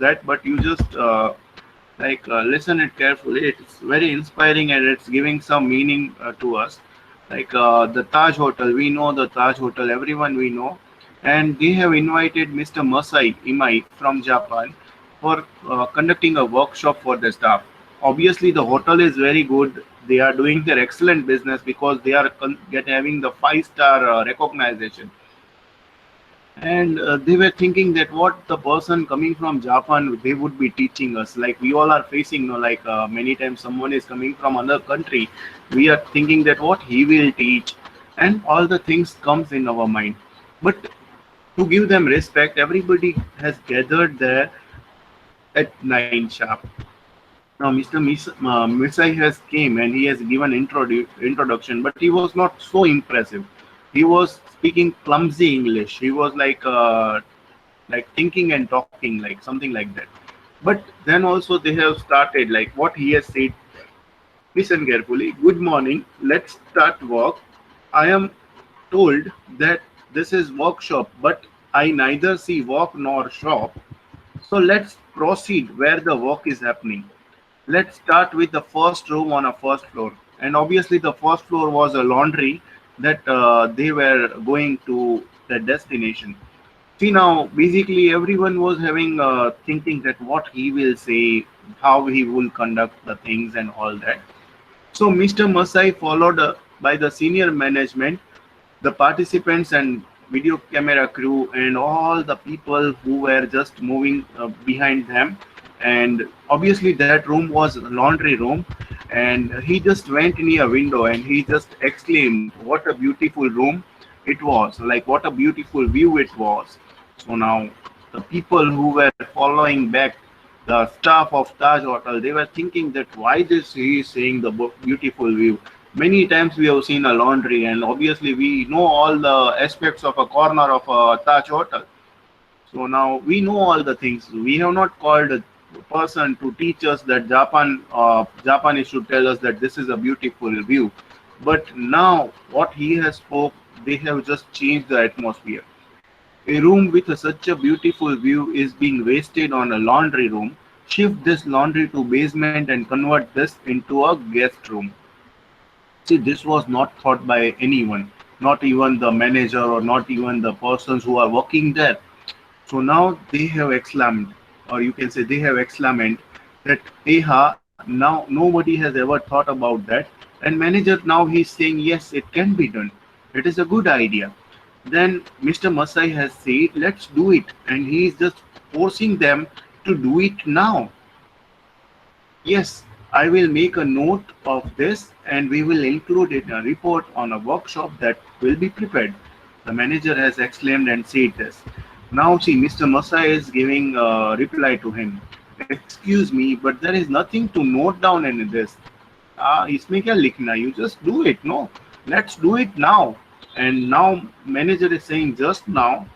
that, but you just listen it carefully. It's very inspiring and it's giving some meaning to us. The Taj Hotel, we know the Taj Hotel, everyone we know, and they have invited Mr. Masai Imai from Japan for conducting a workshop for the staff. Obviously, the hotel is very good. They are doing their excellent business because they are having the five-star recognition, and they were thinking that what the person coming from Japan they would be teaching us. Like we all are facing, many times someone is coming from another country, we are thinking that what he will teach, and all the things comes in our mind. But to give them respect, everybody has gathered there at 9 sharp. Now Mr. Misai has came and he has given introduction, but he was not so impressive. He was speaking clumsy English. He was thinking and talking like something like that. But then also they have started like what he has said. Listen carefully. Good morning. Let's start work. I am told that this is workshop, but I neither see work nor shop. So let's proceed where the work is happening. Let's start with the first room on a first floor. And obviously, the first floor was a laundry that they were going to the destination. See now, basically everyone was having thinking that what he will say, how he will conduct the things and all that. So Mr. Masai followed by the senior management, the participants and video camera crew and all the people who were just moving behind them. And obviously that room was a laundry room, and he just went near a window and he just exclaimed what a beautiful room it was, like what a beautiful view it was. So now the people who were following back, the staff of Taj Hotel, they were thinking that why this he is saying the beautiful view. Many times we have seen a laundry, and obviously we know all the aspects of a corner of a Taj Hotel. So now we know all the things. We have not called a person to teach us that Japanese should tell us that this is a beautiful view. But now what he has spoke, they have just changed the atmosphere. A room with such a beautiful view is being wasted on a laundry room. Shift this laundry to basement and convert this into a guest room. See, this was not thought by anyone, not even the manager or not even the persons who are working there. So now they have exclaimed, or you can say they have exclaimed that, Eha, now nobody has ever thought about that. And manager now he's saying, yes, it can be done. It is a good idea. Then Mr. Masai has said, let's do it. And he is just forcing them to do it now. Yes, I will make a note of this and we will include it in a report on a workshop that will be prepared. The manager has exclaimed and said this. Now see, Mr. Masai is giving a reply to him. Excuse me, but there is nothing to note down in this. इसमें क्या लिखना? You just do it, no? Let's do it now. And now manager is saying just now,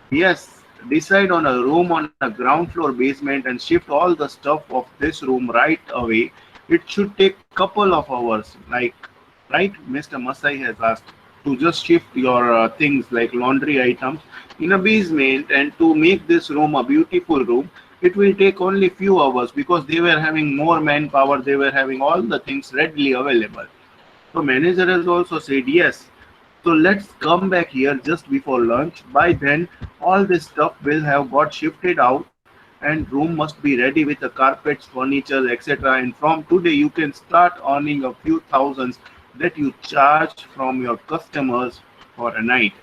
yes, decide on a room on a ground floor basement and shift all the stuff of this room right away. It should take couple of hours, like, right? Mr. Masai has asked to just shift your things like laundry items in a basement, and to make this room a beautiful room, it will take only few hours because they were having more manpower, they were having all the things readily available. So manager has also said yes. So let's come back here just before lunch. By then, all this stuff will have got shifted out, and room must be ready with the carpets, furniture, etc. And from today, you can start earning a few thousands that you charge from your customers for a night.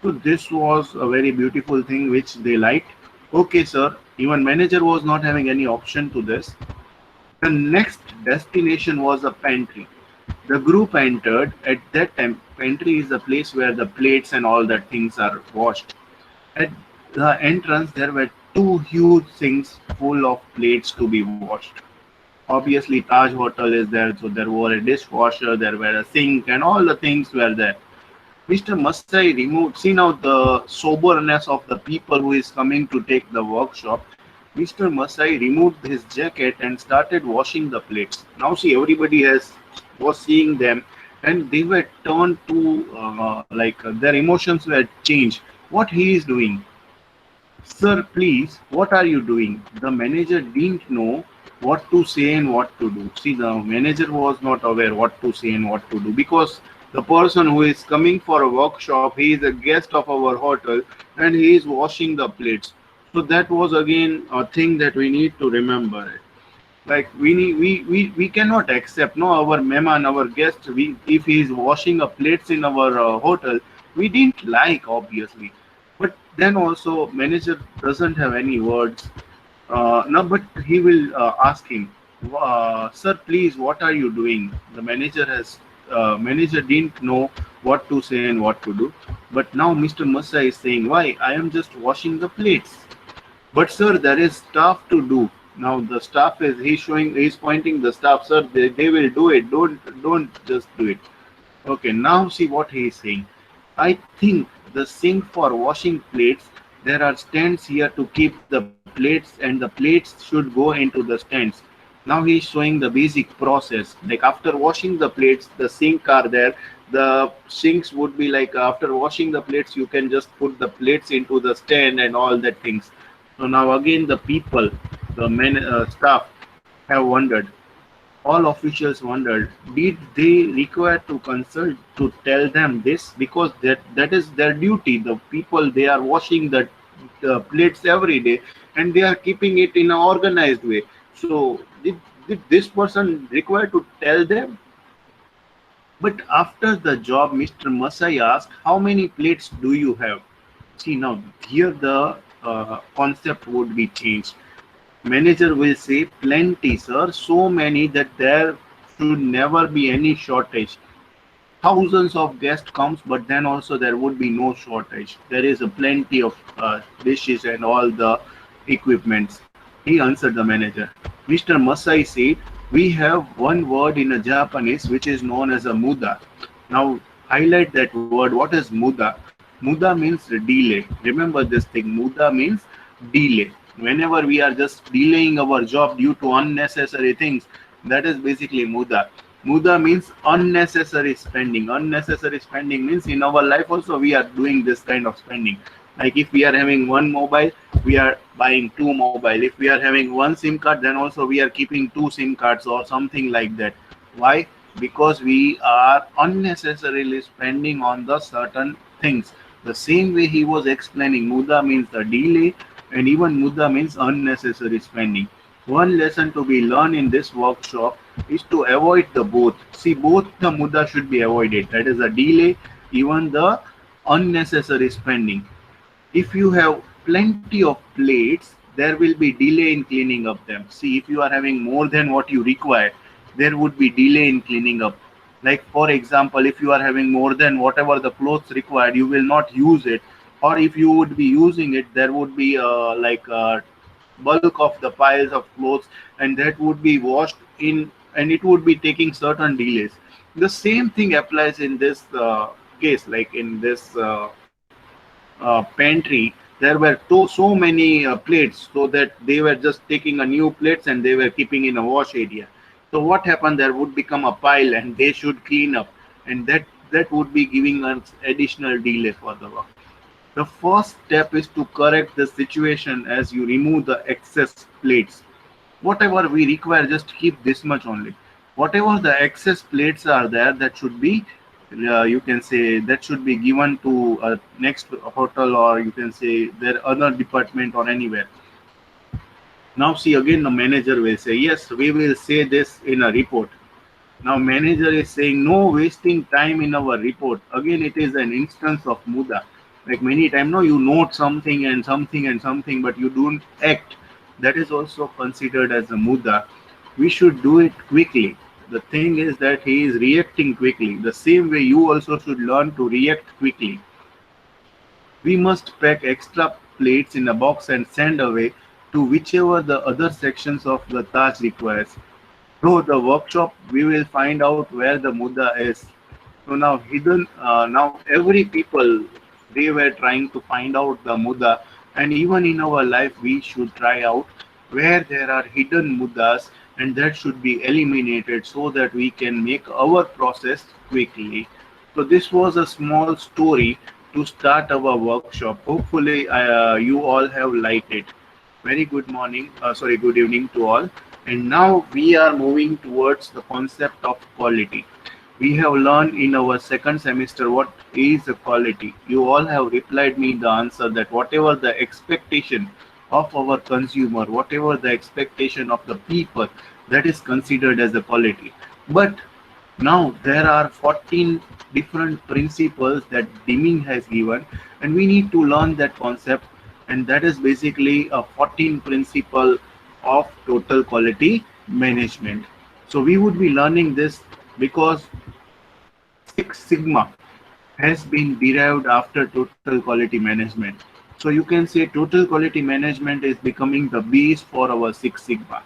So this was a very beautiful thing which they liked. Okay, sir. Even manager was not having any option to this. The next destination was a pantry. The group entered. At that time, pantry is the place where the plates and all that things are washed. At the entrance, there were two huge sinks full of plates to be washed. Obviously, Taj Hotel is there, so there was a dishwasher, there were a sink, and all the things were there. Mr. Masai removed, see now the soberness of the people who is coming to take the workshop. Mr. Masai removed his jacket and started washing the plates. Now see, everybody has was seeing them, and they were turned to their emotions were changed. What he is doing? Sir, please, what are you doing? The manager didn't know what to say and what to do. See, the manager was not aware what to say and what to do, because the person who is coming for a workshop, he is a guest of our hotel and he is washing the plates. So that was again a thing that we need to remember. Like we cannot accept no our mehman, our guest, we if he is washing a plates in our hotel, we didn't like, obviously. But then also manager doesn't have any words. No, but he will ask him, sir, please, what are you doing? The manager didn't know what to say and what to do. But now Mr. Massa is saying, why, I am just washing the plates. But sir, there is stuff to do. Now the staff is, he's pointing the staff, sir, they will do it. Don't just do it. Okay, now see what he is saying. I think the sink for washing plates, there are stands here to keep the plates, and the plates should go into the stands. Now he is showing the basic process. Like after washing the plates, the sink are there. The sinks would be like after washing the plates, you can just put the plates into the stand and all that things. So now again the people, the staff have wondered, all officials wondered, did they require to consult to tell them this? Because that is their duty. The people, they are washing the plates every day and they are keeping it in an organized way. So did this person require to tell them? But after the job, Mr. Masai asked, how many plates do you have? See, now here the concept would be changed. Manager will say, plenty, sir, so many that there should never be any shortage. Thousands of guests comes, but then also there would be no shortage. There is a plenty of dishes and all the equipments. He answered the manager. Mr. Masai said, we have one word in a Japanese which is known as a muda. Now highlight that word. What is muda? Muda means delay. Remember this thing. Muda means delay. Whenever we are just delaying our job due to unnecessary things, that is basically muda. Muda means unnecessary spending. Unnecessary spending means in our life also we are doing this kind of spending. Like if we are having one mobile, we are buying two mobile. If we are having one SIM card, then also we are keeping two SIM cards or something like that. Why? Because we are unnecessarily spending on the certain things. The same way he was explaining, muda means the delay, and even muda means unnecessary spending. One lesson to be learned in this workshop is to avoid the both. See, both the muda should be avoided. That is the delay, even the unnecessary spending. If you have plenty of plates, there will be delay in cleaning up them. See, if you are having more than what you require, there would be delay in cleaning up. Like for example, if you are having more than whatever the clothes required, you will not use it. Or if you would be using it, there would be like a bulk of the piles of clothes, and that would be washed in, and it would be taking certain delays. The same thing applies in this case. Like in this pantry, there were so many plates, so that they were just taking a new plates and they were keeping in a wash area. So what happened, there would become a pile and they should clean up, and that would be giving us additional delay for the work. The first step is to correct the situation as you remove the excess plates. Whatever we require, just keep this much only. Whatever the excess plates are there, that should be, you can say, that should be given to a next hotel, or you can say their other department or anywhere. Now see, again the manager will say, yes, we will say this in a report. Now manager is saying, no wasting time in our report. Again, it is an instance of muda. Like many times, no, you note something and something and something, but you don't act. That is also considered as a muda. We should do it quickly. The thing is that he is reacting quickly. The same way you also should learn to react quickly. We must pack extra plates in a box and send away to whichever the other sections of the Taj requires. Through the workshop, we will find out where the muda is. So now now every people, they were trying to find out the muda, and even in our life, we should try out where there are hidden muddas, and that should be eliminated so that we can make our process quickly. So this was a small story to start our workshop. Hopefully, you all have liked it. Very good morning, good evening to all. And now we are moving towards the concept of quality. We have learned in our second semester what is the quality. You all have replied me the answer that whatever the expectation of our consumer, whatever the expectation of the people, that is considered as a quality. But now there are 14 different principles that Deming has given, and we need to learn that concept, and that is basically a 14 principle of total quality management. So we would be learning this because Six Sigma has been derived after total quality management. So you can say total quality management is becoming the base for our Six Sigma.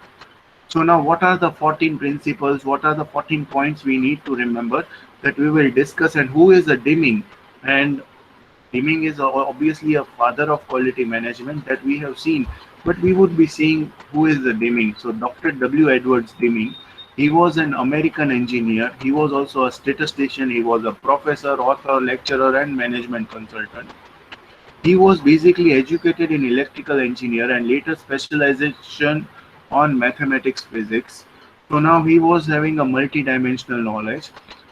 So now what are the 14 principles? What are the 14 points we need to remember that we will discuss, and who is a Deming? And Deming is obviously a father of quality management that we have seen, but we would be seeing who is the Deming. So Dr. W. Edwards Deming, he was an American engineer. He was also a statistician. He was a professor, author, lecturer, and management consultant. He was basically educated in electrical engineer and later specialization on mathematics physics. So now he was having a multi-dimensional knowledge.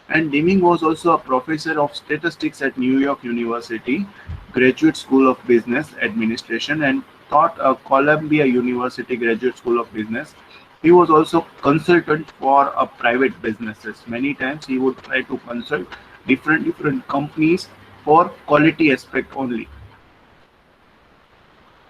And Deming was also a professor of statistics at New York University, Graduate School of Business Administration, and taught at Columbia University Graduate School of Business. He was also consultant for private businesses. Many times he would try to consult different companies for quality aspect only.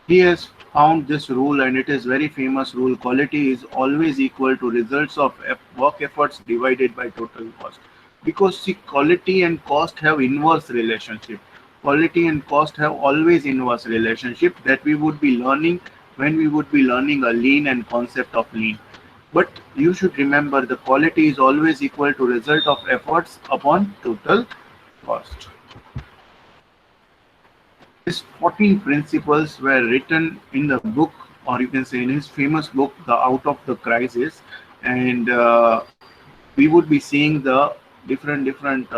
He has found this rule, and it is very famous rule: quality is always equal to results of work efforts divided by total cost. Because see, quality and cost have inverse relationship. Quality and cost have always inverse relationship that we would be learning when we would be learning a lean and concept of lean. But you should remember the quality is always equal to result of efforts upon total cost. His 14 principles were written in the book, or you can say in his famous book, The Out of the Crisis, and we would be seeing the different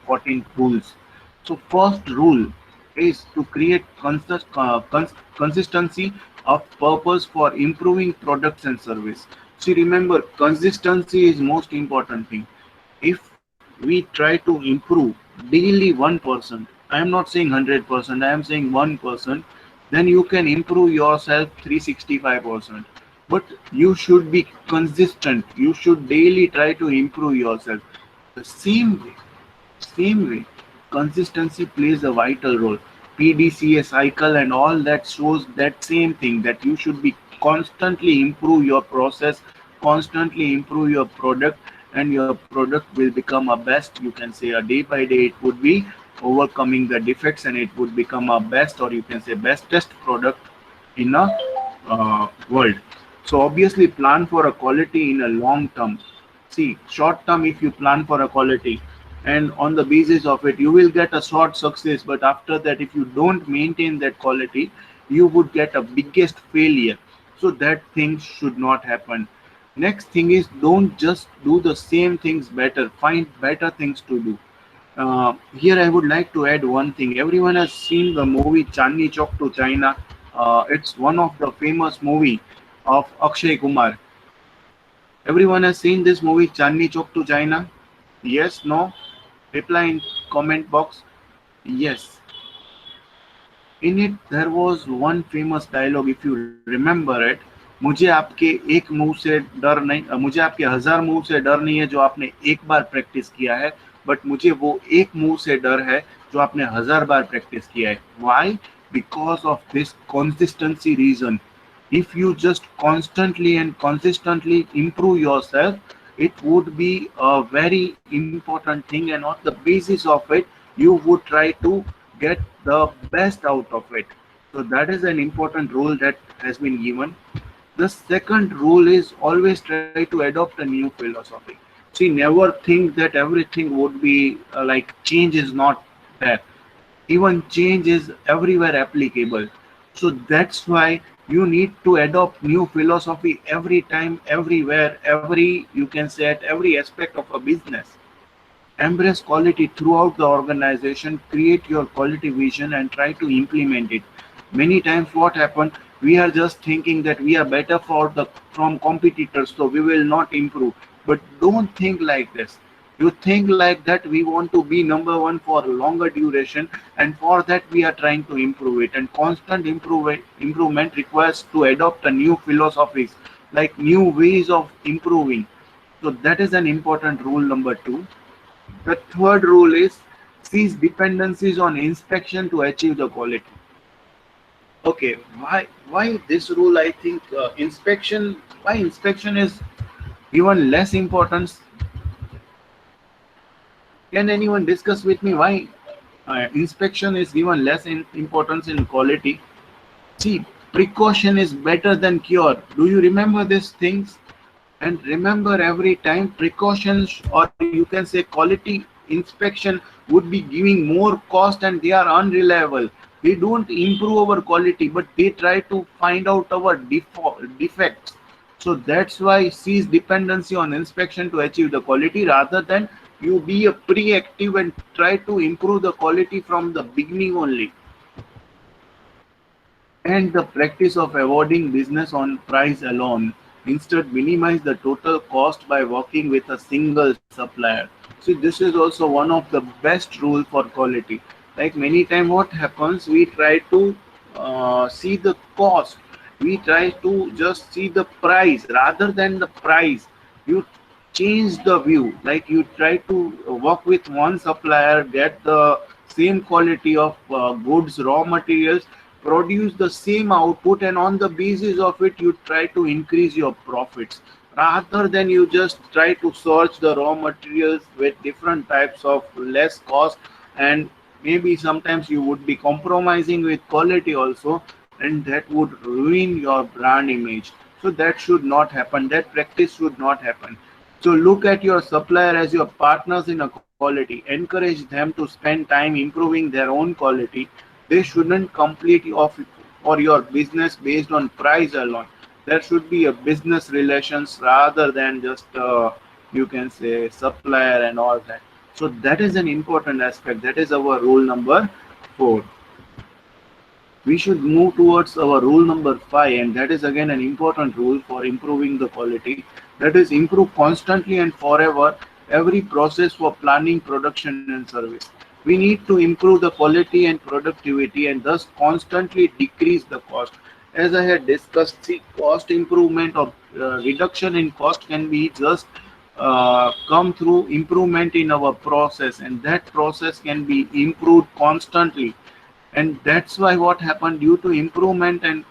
14 rules. So first rule is to create consistency of purpose for improving products and service. See, remember, consistency is most important thing. If we try to improve daily 1%, I am not saying 100%, I am saying 1%, then you can improve yourself 365%. But you should be consistent. You should daily try to improve yourself. The same way, consistency plays a vital role. PDCA cycle and all that shows that same thing, that you should be constantly improve your process, constantly improve your product, and your product will become a best. You can say a day by day it would be overcoming the defects, and it would become a best, or you can say bestest product in a world. So obviously plan for a quality in a long term. See, short term, if you plan for a quality and on the basis of it, you will get a short success. But after that, if you don't maintain that quality, you would get a biggest failure. So that thing should not happen. Next thing is, don't just do the same things better. Find better things to do. Here I would like to add one thing. Everyone has seen the movie Chandni Chowk to China. It's one of the famous movie of Akshay Kumar. Everyone has seen this movie Chandni Chowk to China? Yes, no? Reply in comment box. Yes. In it there was one famous dialogue, if you remember it. मुझे आपके एक मुंह से डर नहीं, मुझे आपके 1000 मुंह से डर नहीं है जो आपने एक बार प्रैक्टिस किया है, बट मुझे वो एक मुंह से डर है जो आपने 1000 बार प्रैक्टिस किया है. Why? Because of this consistency reason. If you just constantly and consistently improve yourself, it would be a very important thing, and on the basis of it, you would try to get the best out of it. So that is an important rule that has been given. The second rule is always try to adopt a new philosophy. See, never think that everything would be like change is not there. Even change is everywhere applicable. So that's why you need to adopt new philosophy every time, everywhere, every, you can say, at every aspect of a business. Embrace quality throughout the organization, create your quality vision and try to implement it. Many times what happens, we are just thinking that we are better for the from competitors, so we will not improve. But don't think like this. You think like that we want to be number one for a longer duration, and for that we are trying to improve it. And constant improvement requires to adopt a new philosophies, like new ways of improving. So that is an important rule number two. The third rule is cease dependencies on inspection to achieve the quality. Okay, why this rule? I think inspection. Why inspection is given less importance? Can anyone discuss with me why inspection is given less importance in quality? See, precaution is better than cure. Do you remember these things? And remember, every time precautions, or you can say quality inspection, would be giving more cost and they are unreliable. They don't improve our quality, but they try to find out our defects. So that's why cease dependency on inspection to achieve the quality, rather than you be a pre-active and try to improve the quality from the beginning only. And the practice of avoiding business on price alone. Instead, minimize the total cost by working with a single supplier. See, this is also one of the best rule for quality. Like many time, what happens? We try to see the cost. We try to just see the price rather than the price. You change the view. Like you try to work with one supplier, get the same quality of goods, raw materials, produce the same output, and on the basis of it you try to increase your profits, rather than you just try to search the raw materials with different types of less cost, and maybe sometimes you would be compromising with quality also, and that would ruin your brand image. So that should not happen, that practice should not happen. So look at your supplier as your partners in a quality. Encourage them to spend time improving their own quality. They shouldn't complete of for your business based on price alone. There should be a business relations rather than just you can say supplier and all that. So that is an important aspect. That is our rule number 4. We should move towards our rule number 5, and that is again an important rule for improving the quality. That is, improve constantly and forever every process for planning, production and service. We need to improve the quality and productivity, and thus constantly decrease the cost. As I had discussed, see, cost improvement or reduction in cost can be just come through improvement in our process, and that process can be improved constantly. And that's why what happened, due to improvement, and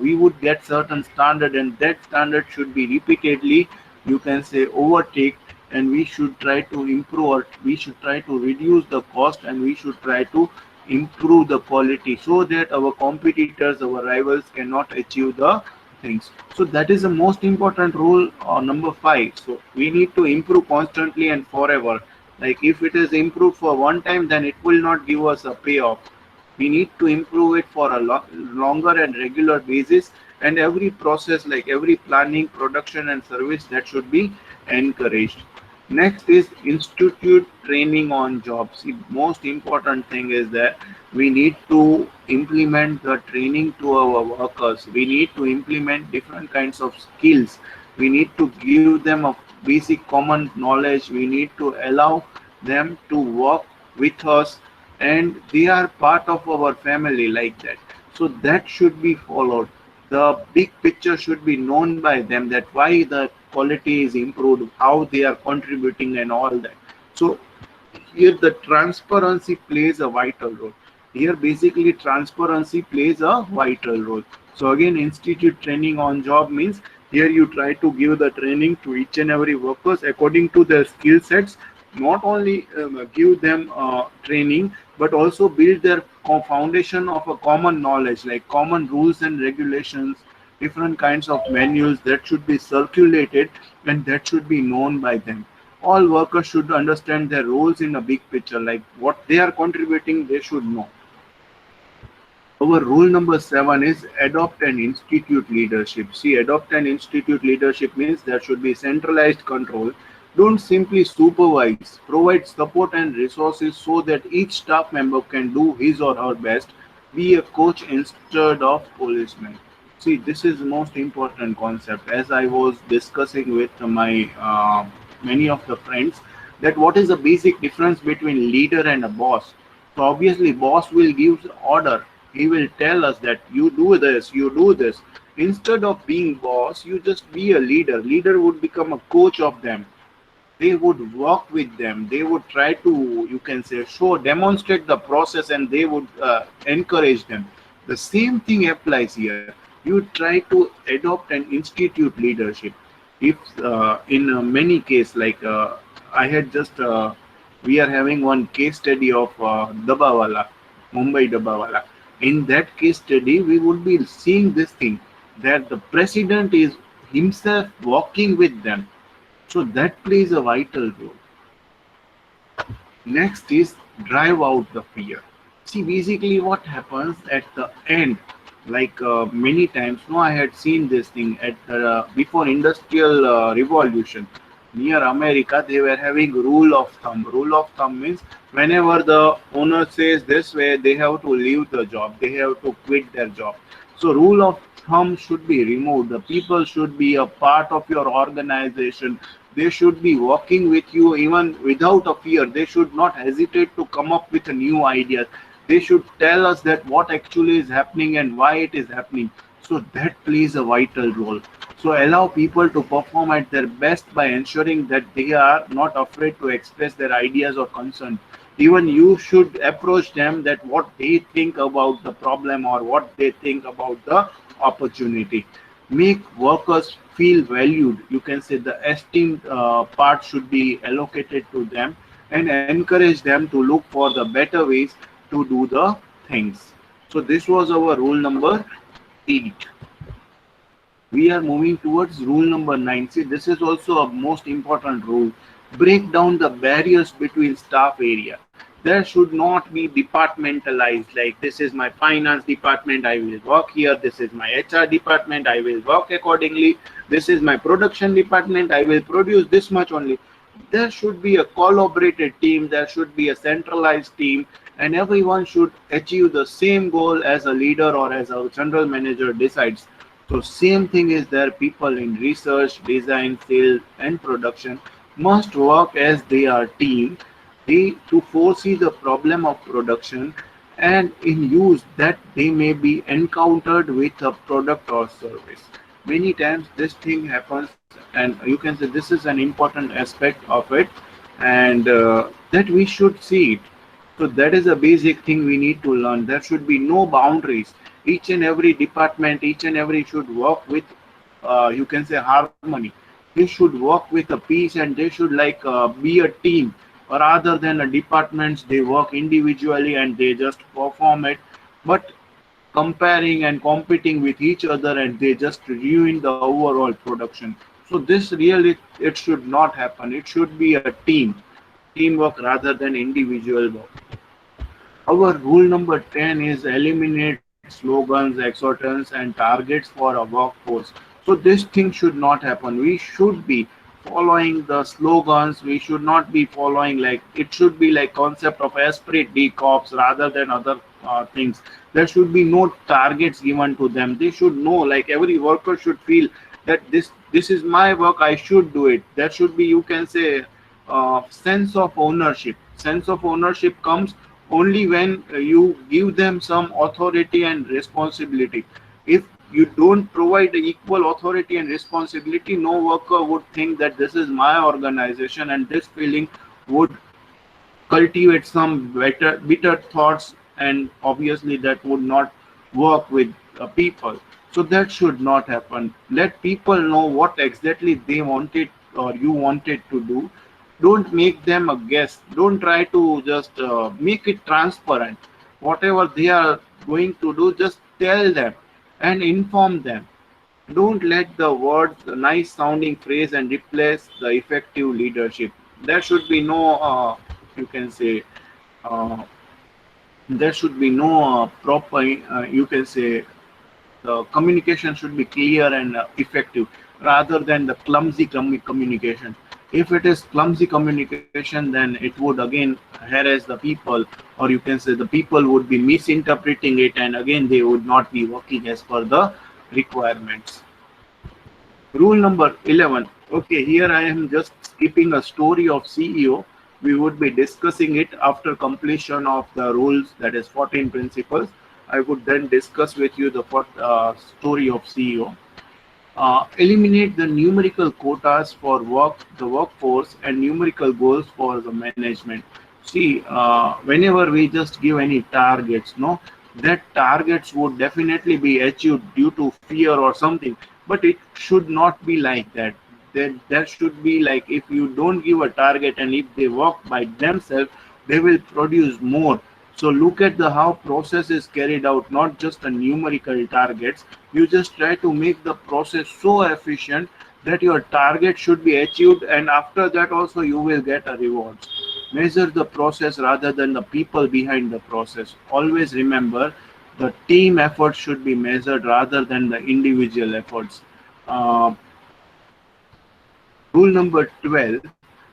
we would get certain standard, and that standard should be repeatedly, you can say, overtake. And we should try to improve, or we should try to reduce the cost, and we should try to improve the quality, so that our competitors, our rivals cannot achieve the things. So that is the most important rule, number 5. So we need to improve constantly and forever. Like if it is improved for one time, then it will not give us a payoff. We need to improve it for a longer and regular basis, and every process, like every planning, production and service, that should be encouraged. Next is institute training on jobs. The most important thing is that we need to implement the training to our workers. We need to implement different kinds of skills. We need to give them a basic common knowledge. We need to allow them to work with us, and they are part of our family, like that. So that should be followed. The big picture should be known by them, that why the quality is improved, how they are contributing and all that. So here the transparency plays a vital role. Here basically transparency plays a vital role. So again, institute training on job means here you try to give the training to each and every workers according to their skill sets. Not only give them training, but also build their foundation of a common knowledge, like common rules and regulations, different kinds of manuals that should be circulated, and that should be known by them. All workers should understand their roles in a big picture, like what they are contributing, they should know. Our rule number 7 is adopt and institute leadership. See, adopt and institute leadership means there should be centralized control. Don't simply supervise, provide support and resources so that each staff member can do his or her best. Be a coach instead of policeman. See, this is the most important concept. As I was discussing with my many of the friends, that what is the basic difference between leader and a boss. So obviously, boss will give order. He will tell us that you do this, you do this. Instead of being boss, you just be a leader. Leader would become a coach of them. They would work with them. They would try to, you can say, show, demonstrate the process, and they would encourage them. The same thing applies here. You try to adopt and institute leadership. If in many case, like I had just we are having one case study of Dabawala, Mumbai Dabawala. In that case study, we would be seeing this thing, that the president is himself walking with them, so that plays a vital role. Next is drive out the fear. See, basically, what happens at the end, like many times, no, I had seen this thing at before industrial revolution near America, they were having rule of thumb. Rule of thumb means whenever the owner says this way, they have to leave the job, they have to quit their job. So, rule of thumb should be removed. The people should be a part of your organization. They should be working with you even without a fear. They should not hesitate to come up with a new ideas. They should tell us that what actually is happening and why it is happening. So that plays a vital role. So allow people to perform at their best by ensuring that they are not afraid to express their ideas or concerns. Even you should approach them that what they think about the problem or what they think about the opportunity. Make workers feel valued. You can say the esteemed part should be allocated to them, and encourage them to look for the better ways to do the things. So this was our rule number 8. We are moving towards rule number 9. See, this is also a most important rule. Break down the barriers between staff area. There should not be departmentalized, like this is my finance department, I will work here. This is my HR department, I will work accordingly. This is my production department, I will produce this much only. There should be a collaborated team, there should be a centralized team, and everyone should achieve the same goal as a leader or as a general manager decides. So same thing is there. People in research, design, sales, and production must work as they are team. They to foresee the problem of production and in use that they may be encountered with a product or service. Many times this thing happens, and you can say this is an important aspect of it, and that we should see it. So that is a basic thing we need to learn. There should be no boundaries. Each and every department, each and every should work with, you can say, harmony. They should work with a peace, and they should like be a team, rather than a departments. They work individually and they just perform it, but comparing and competing with each other, and they just ruin the overall production. So this really, it should not happen. It should be a teamwork rather than individual work. Our rule number 10 is eliminate slogans, exhortants, and targets for a workforce. So this thing should not happen. We should be following the slogans. We should not be following, like it should be like concept of esprit de corps rather than other things. There should be no targets given to them. They should know, like every worker should feel that this is my work. I should do it. There should be, you can say, sense of ownership. Sense of ownership comes only when you give them some authority and responsibility. If you don't provide equal authority and responsibility, no worker would think that this is my organization, and this feeling would cultivate some bitter thoughts, and obviously that would not work with people. So that should not happen. Let people know what exactly they wanted or you wanted to do. Don't make them a guest. Don't try to just make it transparent. Whatever they are going to do, just tell them and inform them. Don't let the words, the nice sounding phrase, and replace the effective leadership. There should be no, you can say, uh, there should be no proper, you can say, the communication should be clear and effective rather than the clumsy communication. If it is clumsy communication, then it would again harass the people, or you can say the people would be misinterpreting it, and again they would not be working as per the requirements. Rule number 11. Okay, here I am just skipping a story of CEO. We would be discussing it after completion of the rules, that is 14 principles. I would then discuss with you the story of CEO. Eliminate the numerical quotas for the workforce and numerical goals for the management. See, whenever we just give any targets, no, that targets would definitely be achieved due to fear or something, but it should not be like that. There should be like, if you don't give a target and if they work by themselves, they will produce more. So look at the how process is carried out, not just a numerical targets. You just try to make the process so efficient that your target should be achieved, and after that also you will get a rewards. Measure the process rather than the people behind the process. Always remember, the team effort should be measured rather than the individual efforts. Uh, Rule number 12.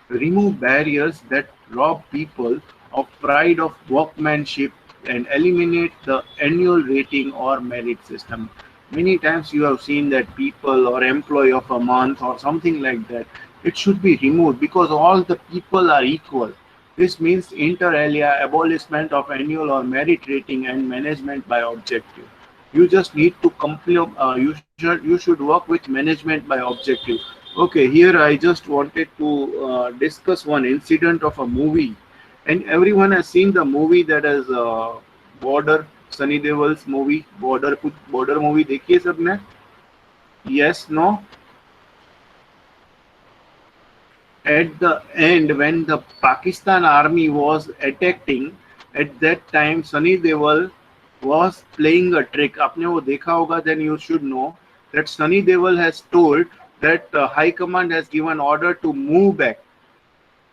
Remove barriers that rob people of pride of workmanship and eliminate the annual rating or merit system. Many times you have seen that people or employee of a month or something like that, it should be removed because all the people are equal. This means inter alia abolishment of annual or merit rating and management by objective. You just need to complete. You should work with management by objective. Okay, here I just wanted to discuss one incident of a movie, and everyone has seen the movie, that is Border, Sunny Deol's movie, Border. कुछ Border movie देखी है सबने? Yes, no. At the end, when the Pakistan army was attacking, at that time Sunny Deol was playing a trick. आपने वो देखा होगा, then you should know that Sunny Deol has told that High Command has given order to move back.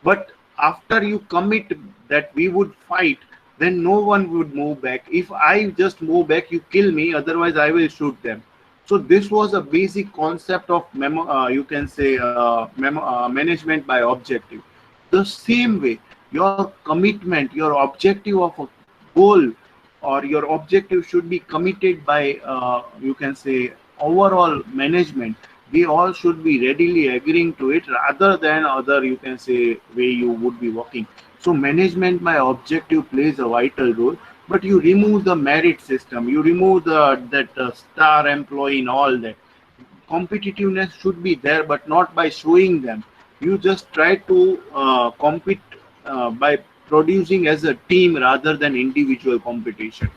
But after you commit that we would fight, then no one would move back. If I just move back, you kill me, otherwise I will shoot them. So this was a basic concept of you can say management by objective. The same way, your commitment, your objective of a goal, or your objective should be committed by you can say overall management. They all should be readily agreeing to it rather than other, you can say, way you would be working. So management by objective plays a vital role, but you remove the merit system, you remove the that star employee and all that. Competitiveness should be there, but not by showing them. You just try to compete by producing as a team rather than individual competition.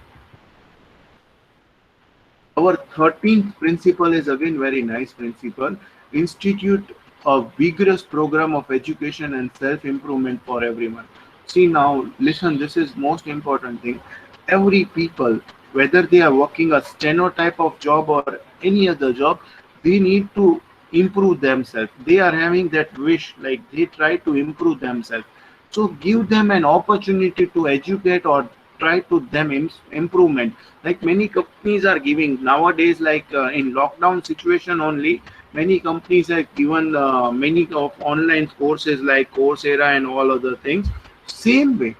Our 13th principle is again very nice principle. Institute a vigorous program of education and self-improvement for everyone. See now, listen, this is most important thing. Every people, whether they are working a steno type of job or any other job, they need to improve themselves. They are having that wish, like they try to improve themselves. So give them an opportunity to educate or try to them improvement, like many companies are giving nowadays, like in lockdown situation only, many companies have given many of online courses like Coursera and all other things. Same way,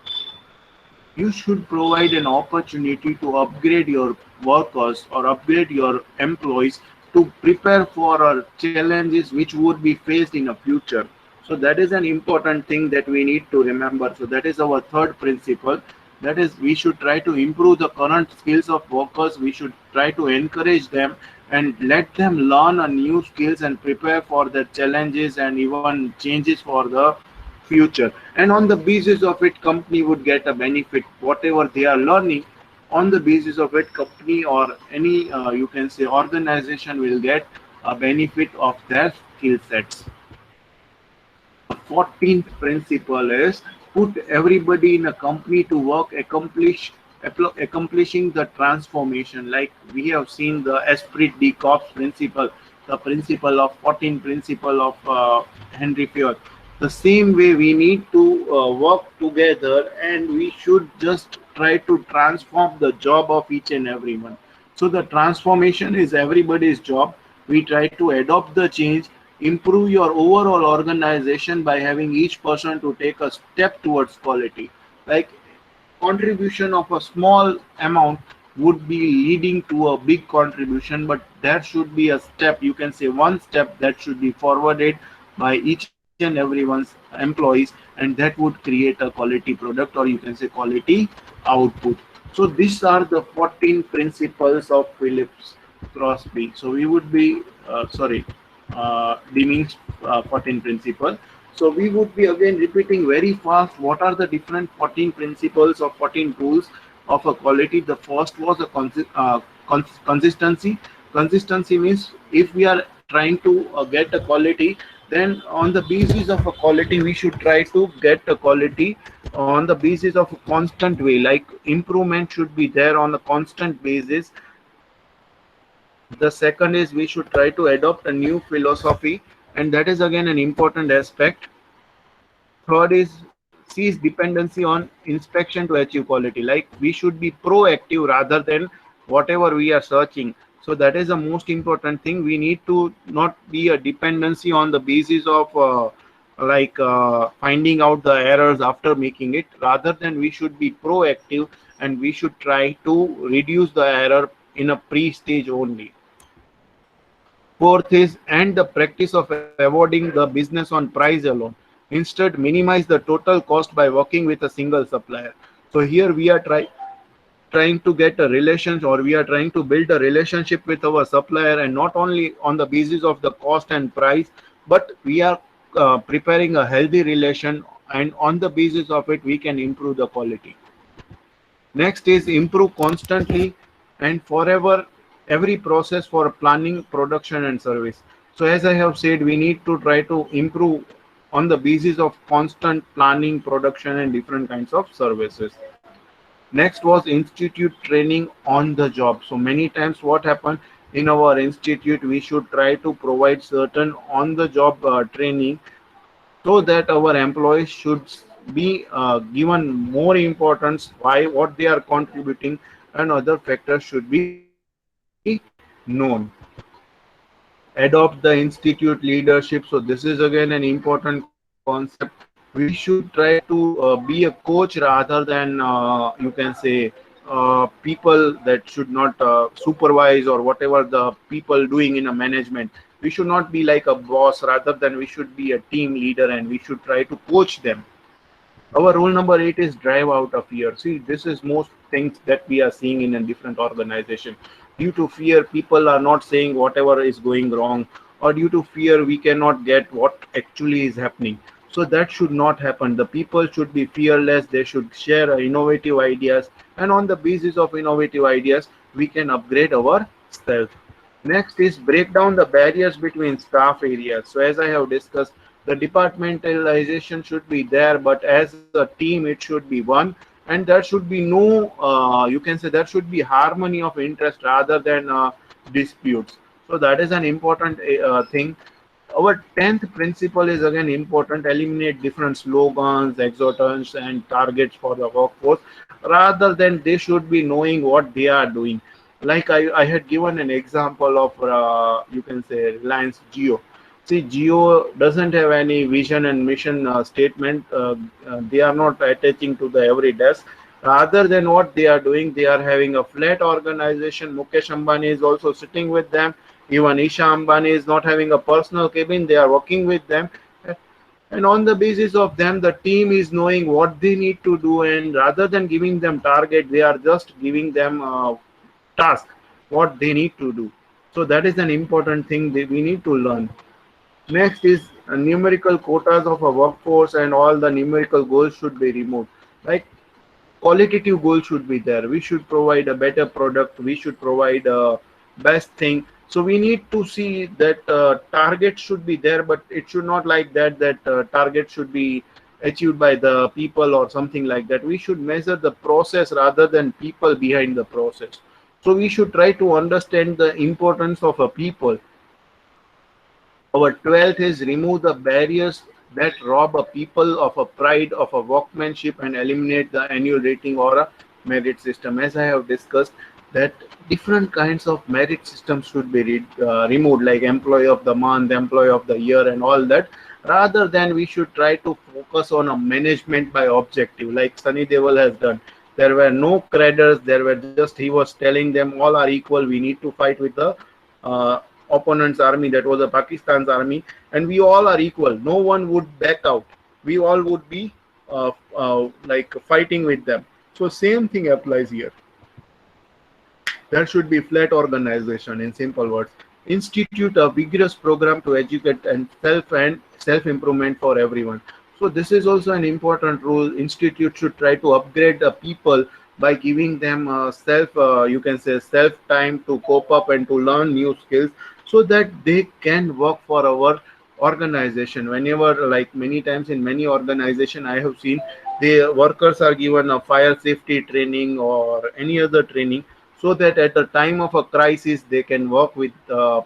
you should provide an opportunity to upgrade your workers or upgrade your employees to prepare for challenges which would be faced in the future. So that is an important thing that we need to remember. So that is our third principle. That is, we should try to improve the current skills of workers. We should try to encourage them and let them learn a new skills and prepare for the challenges and even changes for the future. And on the basis of it, company would get a benefit. Whatever they are learning, on the basis of it, company or any you can say organization will get a benefit of their skill sets. 14th principle is put everybody in a company to work accomplishing the transformation. Like we have seen the esprit de corps principle, the principle of 14 principle of Henry Fayol. The same way we need to work together, and we should just try to transform the job of each and everyone. So the transformation is everybody's job. We try to adopt the change, improve your overall organization by having each person to take a step towards quality. Like contribution of a small amount would be leading to a big contribution, but there should be a step, you can say one step, that should be forwarded by each and everyone's employees, and that would create a quality product, or you can say quality output. So these are the 14 principles of Phillips Crosby. So we would be Deming's 14 principle. So we would be again repeating very fast what are the different 14 principles or 14 rules of a quality. The first was a consistency. Consistency means if we are trying to get a quality, then on the basis of a quality we should try to get a quality on the basis of a constant way. Like improvement should be there on a constant basis. The second is we should try to adopt a new philosophy, and that is again an important aspect. Third is cease dependency on inspection to achieve quality. Like we should be proactive rather than whatever we are searching. So that is the most important thing. We need to not be a dependency on the basis of finding out the errors after making it. Rather than we should be proactive, and we should try to reduce the error in a pre-stage only. Fourth is and the practice of avoiding the business on price alone. Instead, minimize the total cost by working with a single supplier. So here we are trying to get a relation, or we are trying to build a relationship with our supplier, and not only on the basis of the cost and price, but we are preparing a healthy relation, and on the basis of it we can improve the quality. Next is improve constantly and forever every process for planning, production, and service. So, as I have said, we need to try to improve on the basis of constant planning, production, and different kinds of services. Next was institute training on the job. So, many times what happened in our institute, we should try to provide certain on the job training, so that our employees should be given more importance why what they are contributing, and other factors should be known. Adopt the institute leadership. So this is again an important concept. We should try to be a coach rather than you can say people that should not supervise or whatever the people doing in a management. We should not be like a boss, rather than we should be a team leader, and we should try to coach them. Our rule number 8 is drive out of fear. See, this is most things that we are seeing in a different organization. Due to fear, people are not saying whatever is going wrong, or due to fear, we cannot get what actually is happening. So that should not happen. The people should be fearless. They should share innovative ideas, and on the basis of innovative ideas, we can upgrade ourselves. Next is break down the barriers between staff areas. So as I have discussed, the departmentalization should be there, but as a team it should be one, and there should be no you can say there should be harmony of interest rather than disputes. So that is an important thing. Our 10th principle is again important: eliminate different slogans, exhortants, and targets for the workforce. Rather than they should be knowing what they are doing. Like I had given an example of you can say Reliance Geo. See, Geo doesn't have any vision and mission statement. They are not attaching to the every desk. Rather than what they are doing, they are having a flat organization. Mukesh Ambani is also sitting with them. Even Isha Ambani is not having a personal cabin. They are working with them. And on the basis of them, the team is knowing what they need to do. And rather than giving them target, they are just giving them task, what they need to do. So that is an important thing that we need to learn. Next is numerical quotas of a workforce, and all the numerical goals should be removed. Like qualitative goals should be there. We should provide a better product. We should provide a best thing. So we need to see that target should be there, but it should not like that. That target should be achieved by the people or something like that. We should measure the process rather than people behind the process. So we should try to understand the importance of a people. Our 12th is remove the barriers that rob a people of a pride, of a workmanship, and eliminate the annual rating or a merit system. As I have discussed, that different kinds of merit systems should be removed, like employee of the month, employee of the year, and all that. Rather than we should try to focus on a management by objective, like Sunny Deol has done. There were no credits. There were just, he was telling them all are equal. We need to fight with the uh, opponent's army, that was the Pakistan's army, and we all are equal. No one would back out. We all would be like fighting with them. So same thing applies here. There should be flat organization. In simple words, institute a vigorous program to educate and self improvement for everyone. So this is also an important rule. Institute should try to upgrade the people by giving them self, you can say, self time to cope up and to learn new skills, so that they can work for our organization. Whenever, like many times in many organization I have seen, the workers are given a fire safety training or any other training, so that at the time of a crisis they can work with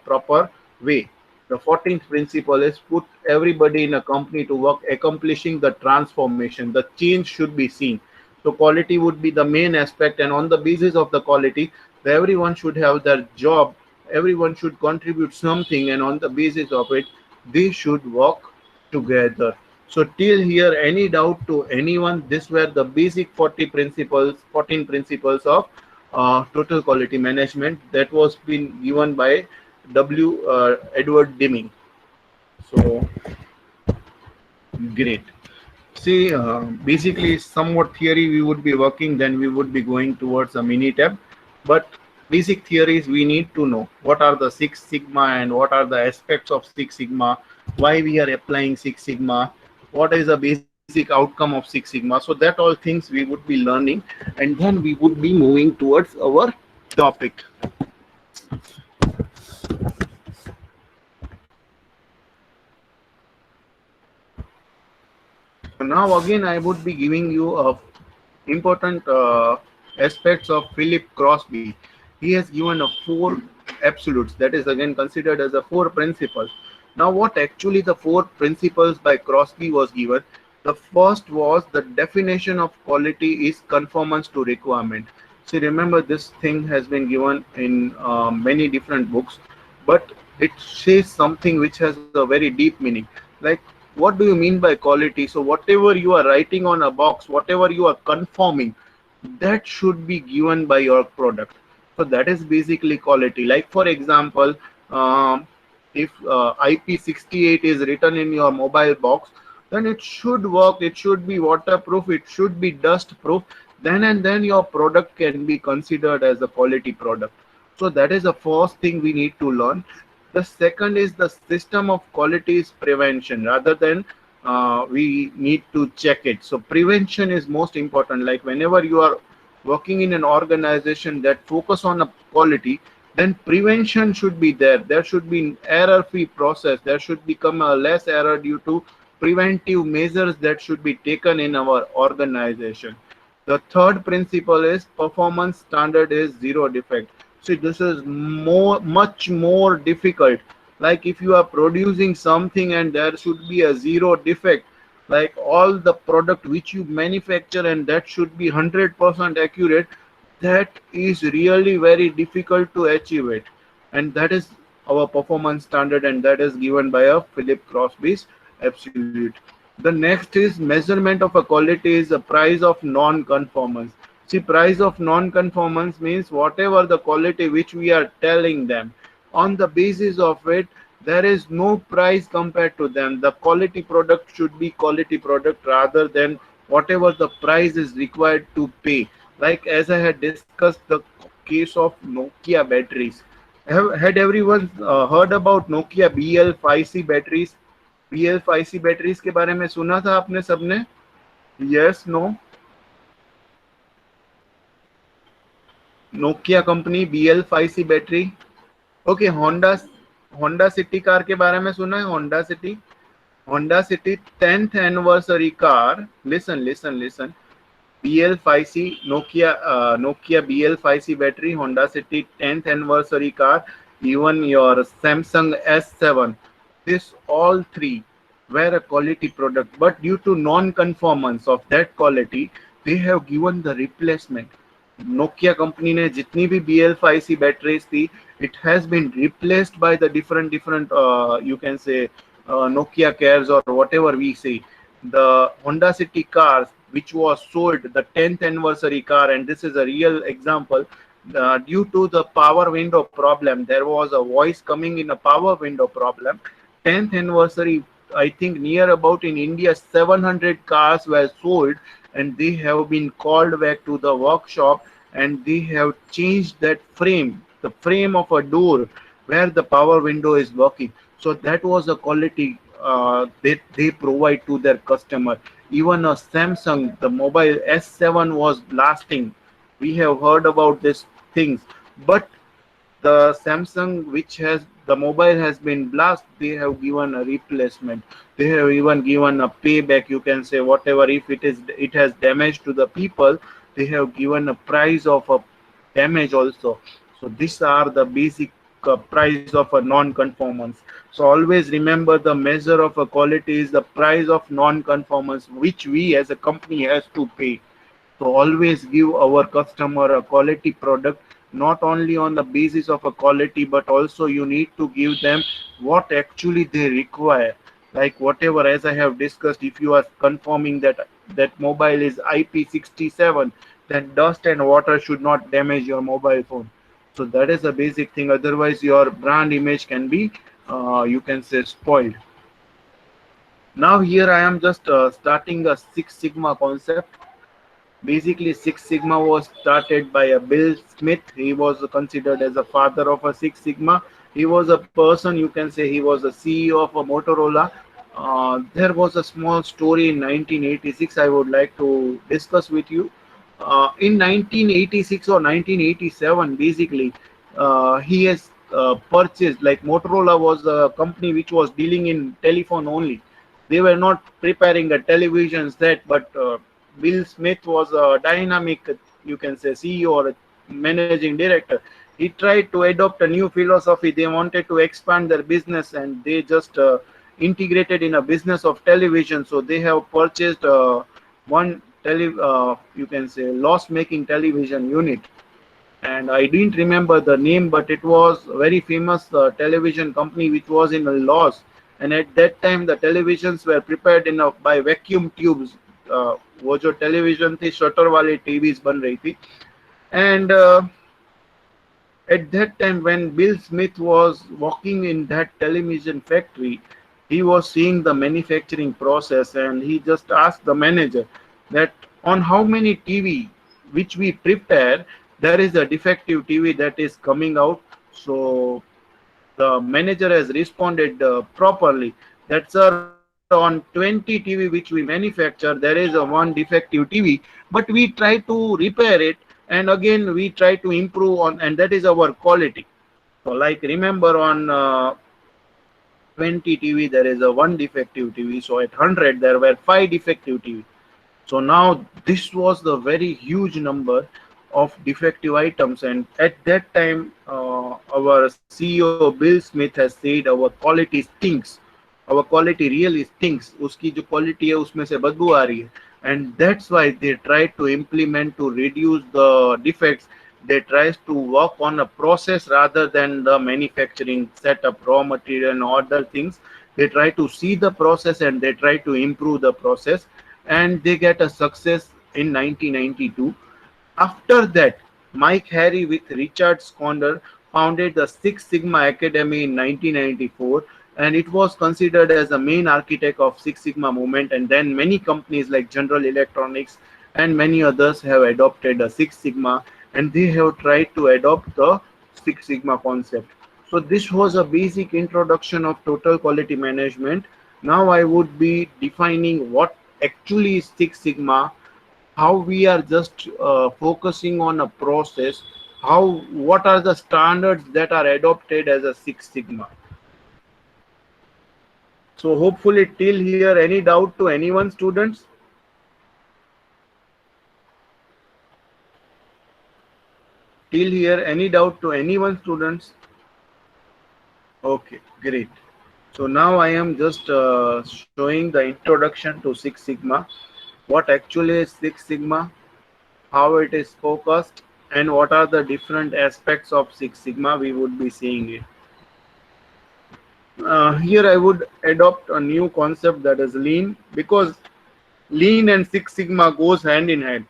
proper way. The 14th principle is put everybody in a company to work accomplishing the transformation. The change should be seen. So quality would be the main aspect, and on the basis of the quality, everyone should have their job. Everyone should contribute something, and on the basis of it, they should work together. So till here, any doubt to anyone? These were the basic 40 principles, 14 principles of total quality management that was been given by W. Edward Deming. So great. See, basically, somewhat theory we would be working, then we would be going towards a mini tab. But basic theories we need to know what are the Six Sigma and what are the aspects of Six Sigma, why we are applying Six Sigma, what is the basic outcome of Six Sigma. So that all things we would be learning, and then we would be moving towards our topic. So now again I would be giving you a important aspects of Philip Crosby. He has given a four absolutes, that is again considered as a four principles. Now, what actually the four principles by Crosby was given? The first was the definition of quality is conformance to requirement. See, remember this thing has been given in many different books, but it says something which has a very deep meaning. Like, what do you mean by quality? So whatever you are writing on a box, whatever you are conforming, that should be given by your product. So that is basically quality. Like for example, if IP68 is written in your mobile box, then it should work. It should be waterproof. It should be dust proof. Then and then your product can be considered as a quality product. So that is the first thing we need to learn. The second is the system of quality is prevention rather than we need to check it. So prevention is most important. Like whenever you are working in an organization that focus on a quality, then prevention should be there. There should be error-free process. There should become a less error due to preventive measures that should be taken in our organization. The third principle is performance standard is zero defect. See, this is much more difficult. Like if you are producing something and there should be a zero defect, like all the product which you manufacture and that should be 100% accurate, that is really very difficult to achieve it. And that is our performance standard, and that is given by a Philip Crosby's absolute. The next is measurement of a quality is the price of non-conformance. See, price of non-conformance means whatever the quality which we are telling them, on the basis of it, there is no price compared to them. The quality product should be quality product rather than whatever the price is required to pay. Like as I had discussed the case of Nokia batteries. Had everyone heard about Nokia BL5C batteries? BL5C batteries के बारे में सुना था आपने सबने? Yes, no? Nokia company BL5C battery. Okay, Honda city car के बारे में सुना है? Honda city 10th anniversary car. Listen. BL5C Nokia BL5C battery, Honda City 10th anniversary car, even your Samsung S7. This all three were a quality product, but due to non-conformance of that quality, they have given the replacement. Nokia company ने जितनी भी BL5C batteries थी, it has been replaced by the different you can say Nokia Cares or whatever we say. The Honda City cars, which was sold the 10th anniversary car, and this is a real example. Due to the power window problem, there was a voice coming in a power window problem. 10th anniversary, I think near about in India, 700 cars were sold, and they have been called back to the workshop, and they have changed that frame, the frame of a door where the power window is working. So that was the quality that they provide to their customer. Even a Samsung, the mobile S7 was blasting. We have heard about these things, but the Samsung, which has the mobile has been blast, they have given a replacement. They have even given a payback. You can say whatever, if it has damage to the people, they have given a price of a damage also. So these are the basic price of a non-conformance. So always remember, the measure of a quality is the price of non-conformance, which we as a company has to pay. So always give our customer a quality product, not only on the basis of a quality, but also you need to give them what actually they require. Like whatever, as I have discussed, if you are confirming that that mobile is IP67, then dust and water should not damage your mobile phone. So that is a basic thing. Otherwise, your brand image can be, you can say, spoiled. Now here I am just starting a Six Sigma concept. Basically, Six Sigma was started by a Bill Smith. He was considered as a father of a Six Sigma. He was a person, you can say, he was a CEO of a Motorola. There was a small story in 1986 I would like to discuss with you. In 1986 or 1987, basically, he has purchased, like Motorola was a company which was dealing in telephone only. They were not preparing a television set, but Bill Smith was a dynamic, you can say, CEO or a managing director. He tried to adopt a new philosophy. They wanted to expand their business, and they just integrated in a business of television. So they have purchased you can say, loss-making television unit, and I didn't remember the name, but it was a very famous television company which was in a loss. And at that time, the televisions were prepared in by vacuum tubes. वो जो television थी shutter वाली TVs बन रही थी. And at that time, when Bill Smith was walking in that television factory, he was seeing the manufacturing process, and he just asked the manager that on how many TV which we prepare, there is a defective TV that is coming out. So the manager has responded properly that, sir, on 20 TV which we manufacture, there is a one defective TV, but we try to repair it, and again we try to improve on, and that is our quality. So like remember, on 20 TV there is a one defective TV, so at 100 there were 5 defective TV. So now this was the very huge number of defective items, and at that time, our CEO Bill Smith has said our quality stinks. Our quality really stinks. उसकी जो quality है उसमें से बदबू आ रही है, and that's why they tried to implement to reduce the defects. They tries to work on a process rather than the manufacturing setup, raw material and other things. They try to see the process and they try to improve the process, and they get a success in 1992. After that, Mike Harry with Richard Schonder founded the Six Sigma Academy in 1994, and it was considered as the main architect of Six Sigma movement. And then many companies like General Electronics and many others have adopted the Six Sigma, and they have tried to adopt the Six Sigma concept. So this was a basic introduction of total quality management. Now I would be defining what actually is Six Sigma, how we are just focusing on a process, how what are the standards that are adopted as a Six Sigma. So hopefully till here, any doubt to anyone, students? Till here, any doubt to anyone, students? Okay, great. So now I am just showing the introduction to Six Sigma. What actually is Six Sigma? how it is focused, and what are the different aspects of Six Sigma, we would be seeing it. Here I would adopt a new concept, that is lean, because lean and Six Sigma goes hand in hand.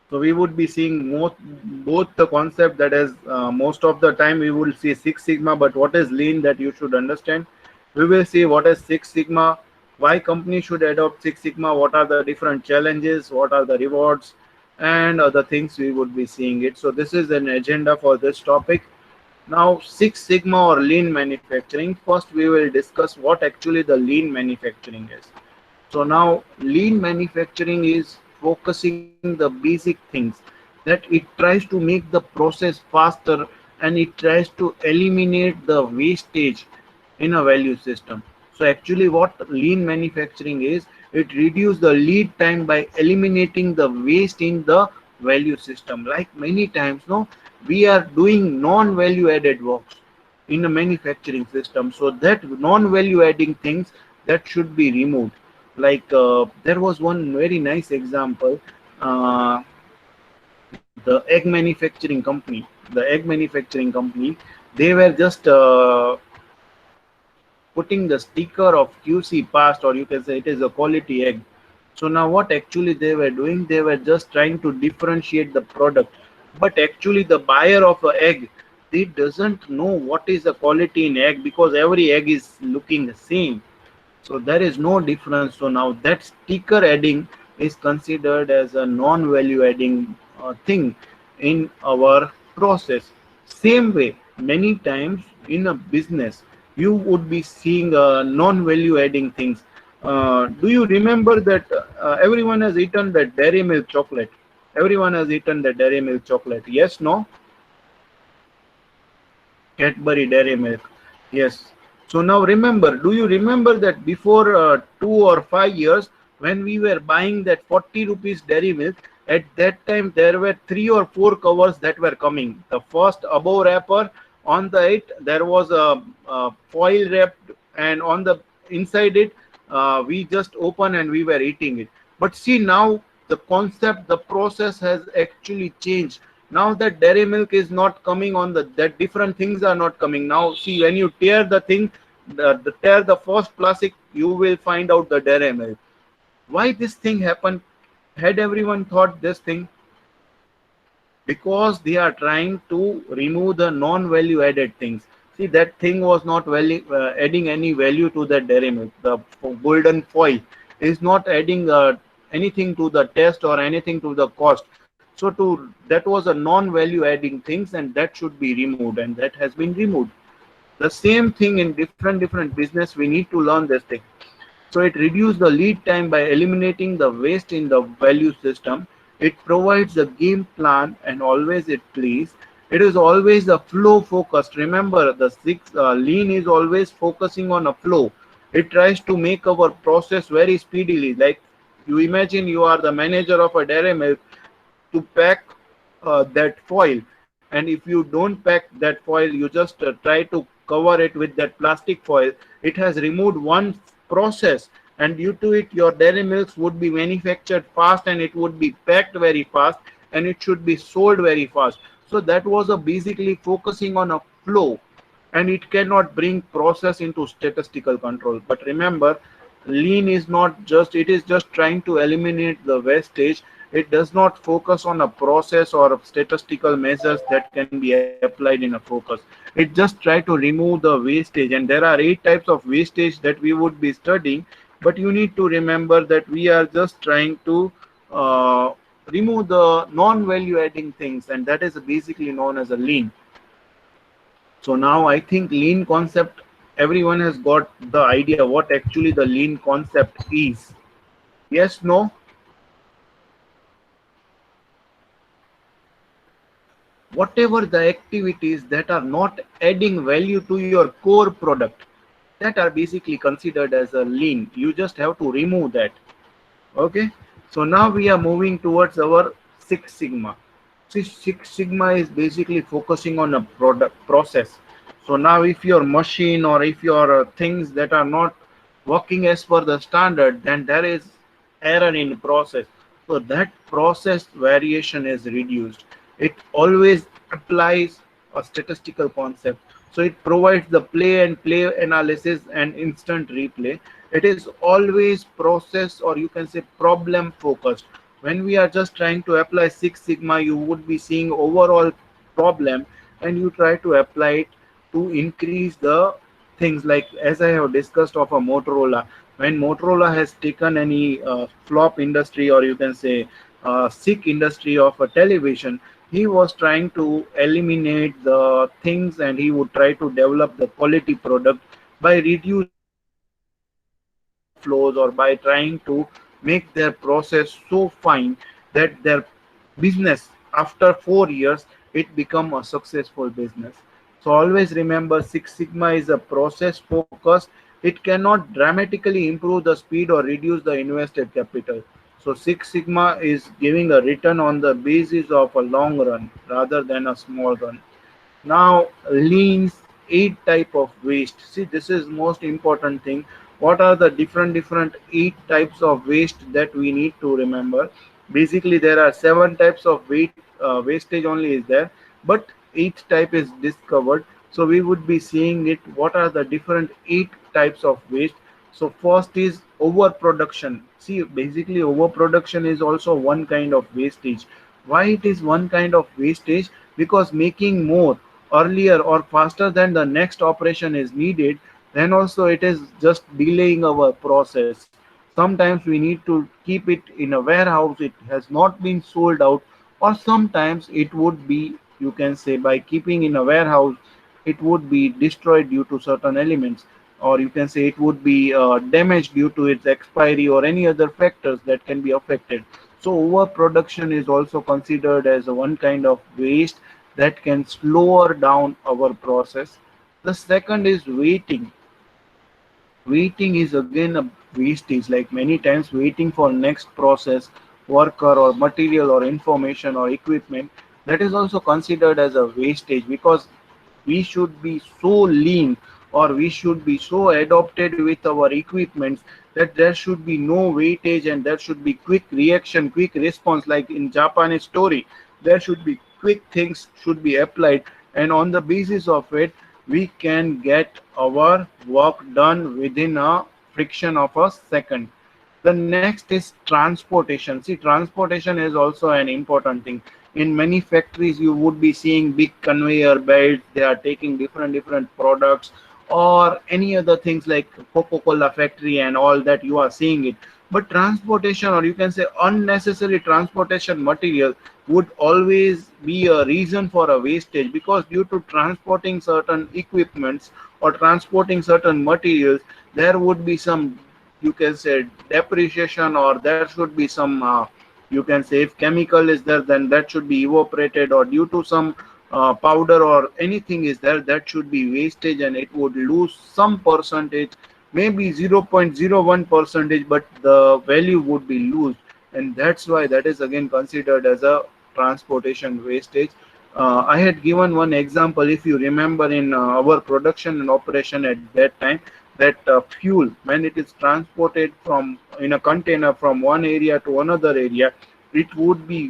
So we would be seeing both the concept, that is most of the time we will see Six Sigma, but what is lean, that you should understand. We will see what is Six Sigma, why company should adopt Six Sigma, what are the different challenges, what are the rewards, and other things we would be seeing it. So this is an agenda for this topic. Now, Six Sigma or lean manufacturing. First, we will discuss what actually the lean manufacturing is. So now, lean manufacturing is focusing the basic things, that it tries to make the process faster, and it tries to eliminate the wastage in a value system. So actually, what lean manufacturing is, it reduces the lead time by eliminating the waste in the value system. Like many times, no, we are doing non-value added works in a manufacturing system. So that non-value adding things, that should be removed. Like there was one very nice example. Uh, the egg manufacturing company, they were just putting the sticker of QC passed, or you can say it is a quality egg. So now what actually they were doing, they were just trying to differentiate the product. But actually the buyer of a egg, they doesn't know what is the quality in egg, because every egg is looking the same. So there is no difference. So now that sticker adding is considered as a non-value adding thing in our process. Same way, many times in a business, you would be seeing non-value adding things. Do you remember that everyone has eaten the Dairy Milk chocolate? Everyone has eaten the Dairy Milk chocolate. Yes, no? Cadbury Dairy Milk. Yes. So now remember, do you remember that before 2 or 5 years, when we were buying that 40 rupees Dairy Milk, at that time there were 3 or 4 covers that were coming. The first above wrapper, on the it there was a foil wrapped, and on the inside it we just open and we were eating it. But see, now the concept, the process has actually changed. Now that dairy milk is not coming on the, that different things are not coming. Now see, when you tear the thing, tear the first plastic, you will find out the dairy milk. Why this thing happened? Had everyone thought this thing? Because they are trying to remove the non-value added things. See, that thing was not value, adding any value to the dairy milk. The golden foil is not adding anything to the taste or anything to the cost. So that was a non-value adding things, and that should be removed, and that has been removed. The same thing in different business, we need to learn this thing. So it reduces the lead time by eliminating the waste in the value system. It provides a game plan, and always it plays. It is always a flow focused. Remember, the six lean is always focusing on a flow. It tries to make our process very speedily. Like you imagine, you are the manager of a dairy milk, to pack that foil, and if you don't pack that foil, you just try to cover it with that plastic foil. It has removed one process, and due to it your dairy milks would be manufactured fast, and it would be packed very fast, and it should be sold very fast. So that was a basically focusing on a flow, and it cannot bring process into statistical control. But remember, lean is not just, it is just trying to eliminate the wastage. It does not focus on a process or statistical measures that can be applied in a focus. It just try to remove the wastage, and there are 8 types of wastage that we would be studying. But you need to remember that we are just trying to uh, remove the non-value adding things, and that is basically known as a lean. So now I think lean concept, everyone has got the idea what actually the lean concept is. Yes, no? Whatever the activities that are not adding value to your core product, that are basically considered as a lean. You just have to remove that. Okay. So now we are moving towards our Six Sigma. See, Six Sigma is basically focusing on a product process. So now if your machine or if your things that are not working as per the standard, then there is error in process. so that process variation is reduced. It always applies a statistical concept. So it provides the play and play analysis and instant replay. It is always process, or you can say problem focused. When we are just trying to apply Six Sigma, you would be seeing overall problem, and you try to apply it to increase the things, like as I have discussed of a Motorola. When Motorola has taken any flop industry, or you can say sick industry of a television, he was trying to eliminate the things, and he would try to develop the quality product by reducing the workflows, or by trying to make their process so fine that their business after 4 years it become a successful business. So always remember, Six Sigma is a process focused. It cannot dramatically improve the speed or reduce the invested capital. So Six Sigma is giving a return on the basis of a long run rather than a small run. Now, leans, eight type of waste. See, this is most important thing. What are the different eight types of waste that we need to remember? Basically, there are seven types of wastage only is there, but eighth type is discovered. So we would be seeing it. What are the different eight types of waste? So first is overproduction. See, basically overproduction is also one kind of wastage. Why it is one kind of wastage? Because making more earlier or faster than the next operation is needed, then also it is just delaying our process. Sometimes we need to keep it in a warehouse, it has not been sold out, or sometimes it would be, you can say, by keeping in a warehouse it would be destroyed due to certain elements, or you can say it would be damaged due to its expiry or any other factors that can be affected. So overproduction is also considered as one kind of waste that can slow down our process. The second is waiting. Waiting is again a wastage, like many times waiting for next process, worker or material or information or equipment, that is also considered as a wastage, because we should be so lean, or we should be so adopted with our equipments that there should be no weightage, and there should be quick reaction, quick response, like in Japanese story. There should be quick things should be applied, and on the basis of it we can get our work done within a friction of a second. The next is transportation. See, transportation is also an important thing. In many factories you would be seeing big conveyor belts, they are taking different products, or any other things like Coca-Cola factory and all that, you are seeing it. But transportation, or you can say unnecessary transportation material, would always be a reason for a wastage, because due to transporting certain equipments or transporting certain materials, there would be some, you can say, depreciation, or there should be some you can say, if chemical is there, then that should be evaporated, or due to some powder or anything is there, that should be wastage, and it would lose some percentage, maybe 0.01 percentage, but the value would be lost. And that's why that is again considered as a transportation wastage. I had given one example, if you remember, in our production and operation at that time, that fuel, when it is transported from in a container from one area to another area, it would be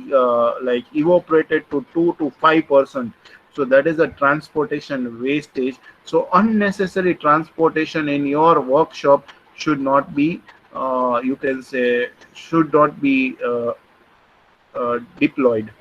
like evaporated to 2 to 5%. So that is a transportation wastage. So unnecessary transportation in your workshop should not be, you can say, should not be deployed.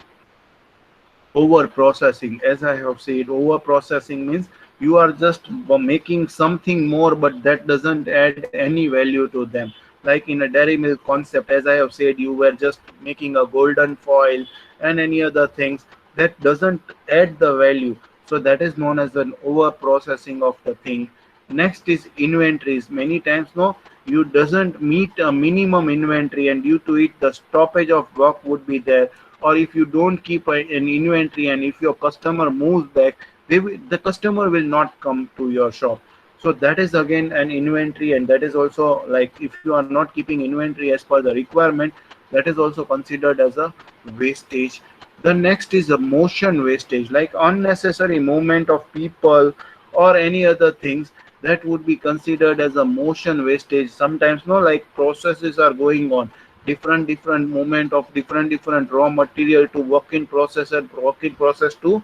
Over processing, as I have said, over processing means you are just making something more, but that doesn't add any value to them. Like in a dairy milk concept, as I have said, you were just making a golden foil and any other things that doesn't add the value. So that is known as an over processing of the thing. Next is inventories. Many times, no, you doesn't meet a minimum inventory, and due to it the stoppage of work would be there. Or if you don't keep an inventory, and if your customer moves back, the customer will not come to your shop. So that is again an inventory, and that is also, like, if you are not keeping inventory as per the requirement, that is also considered as a wastage. The next is a motion wastage, like unnecessary movement of people or any other things, that would be considered as a motion wastage. Sometimes, no, like processes are going on, different movement of different raw material to work in process and work in process to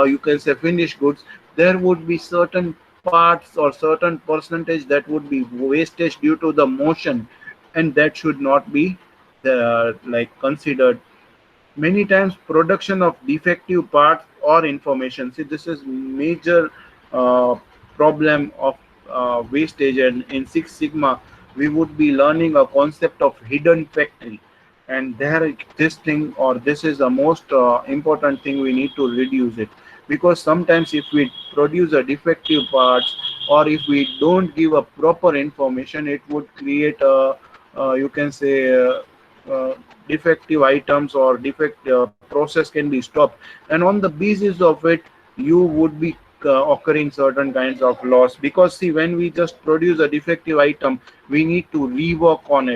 you can say finished goods. There would be certain parts or certain percentage that would be wastage due to the motion, and that should not be like considered. Many times production of defective parts or information, see this is major uh, problem of wastage. And in Six Sigma we would be learning a concept of hidden factory, and there this thing or this is the most important thing we need to reduce it. Because sometimes if we produce a defective parts or if we don't give a proper information, it would create a you can say uh, defective items or defect process can be stopped, and on the basis of it you would be occurring certain kinds of loss. Because see, when we just produce a defective item, we need to rework on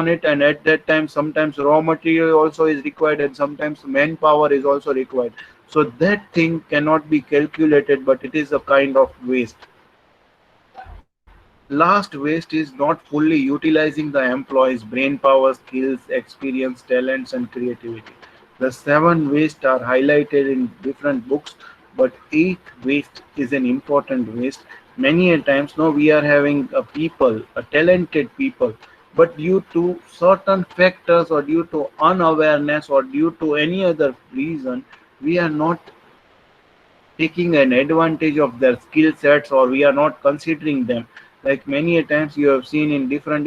it, and at that time sometimes raw material also is required and sometimes manpower is also required. So that thing cannot be calculated, but it is a kind of waste. Last, waste is not fully utilizing the employees' brain power, skills, experience, talents, and creativity. The seven wastes are highlighted in different books, but eight waste is an important waste. Many a times, no, we are having a people, a talented people, but due to certain factors or due to unawareness or due to any other reason, we are not taking an advantage of their skill sets or we are not considering them. Like many a times you have seen in different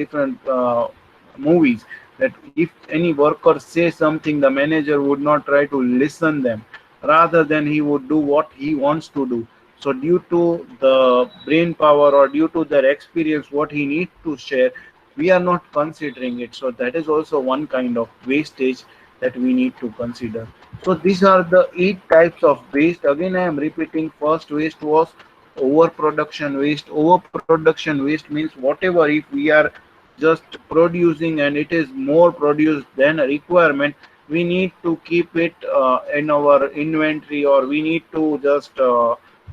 movies that if any worker says something, the manager would not try to listen them, rather than he would do what he wants to do. So due to the brain power or due to their experience what he needs to share, we are not considering it. So that is also one kind of wastage that we need to consider. So these are the eight types of waste. Again, I am repeating. First waste was overproduction waste. Overproduction waste means whatever if we are just producing and it is more produced than a requirement, we need to keep it in our inventory, or we need to just